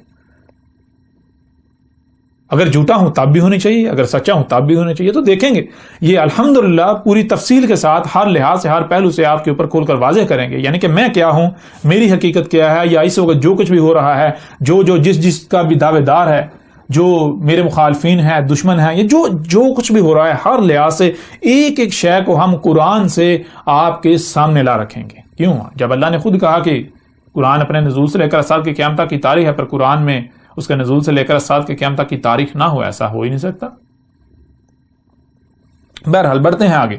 اگر جھوٹا ہوں تب بھی ہونی چاہیے، اگر سچا ہوں تب بھی ہونی چاہیے. تو دیکھیں گے یہ الحمدللہ پوری تفصیل کے ساتھ ہر لحاظ سے، ہر پہلو سے آپ کے اوپر کھول کر واضح کریں گے، یعنی کہ میں کیا ہوں، میری حقیقت کیا ہے، یا اس وقت جو کچھ بھی ہو رہا ہے، جس کا بھی دعوے دار ہے، جو میرے مخالفین ہیں، دشمن ہیں، یہ جو کچھ بھی ہو رہا ہے، ہر لحاظ سے ایک ایک شے کو ہم قرآن سے آپ کے سامنے لا رکھیں گے. کیوں؟ جب اللہ نے خود کہا کہ قرآن اپنے نزول سے لے کر سال کی قیامت تک کی تاریخ ہے، پر قرآن میں اس کے نزول سے لے کر سال کی قیامت تک کی تاریخ نہ ہو، ایسا ہو ہی نہیں سکتا. بہرحال بڑھتے ہیں آگے.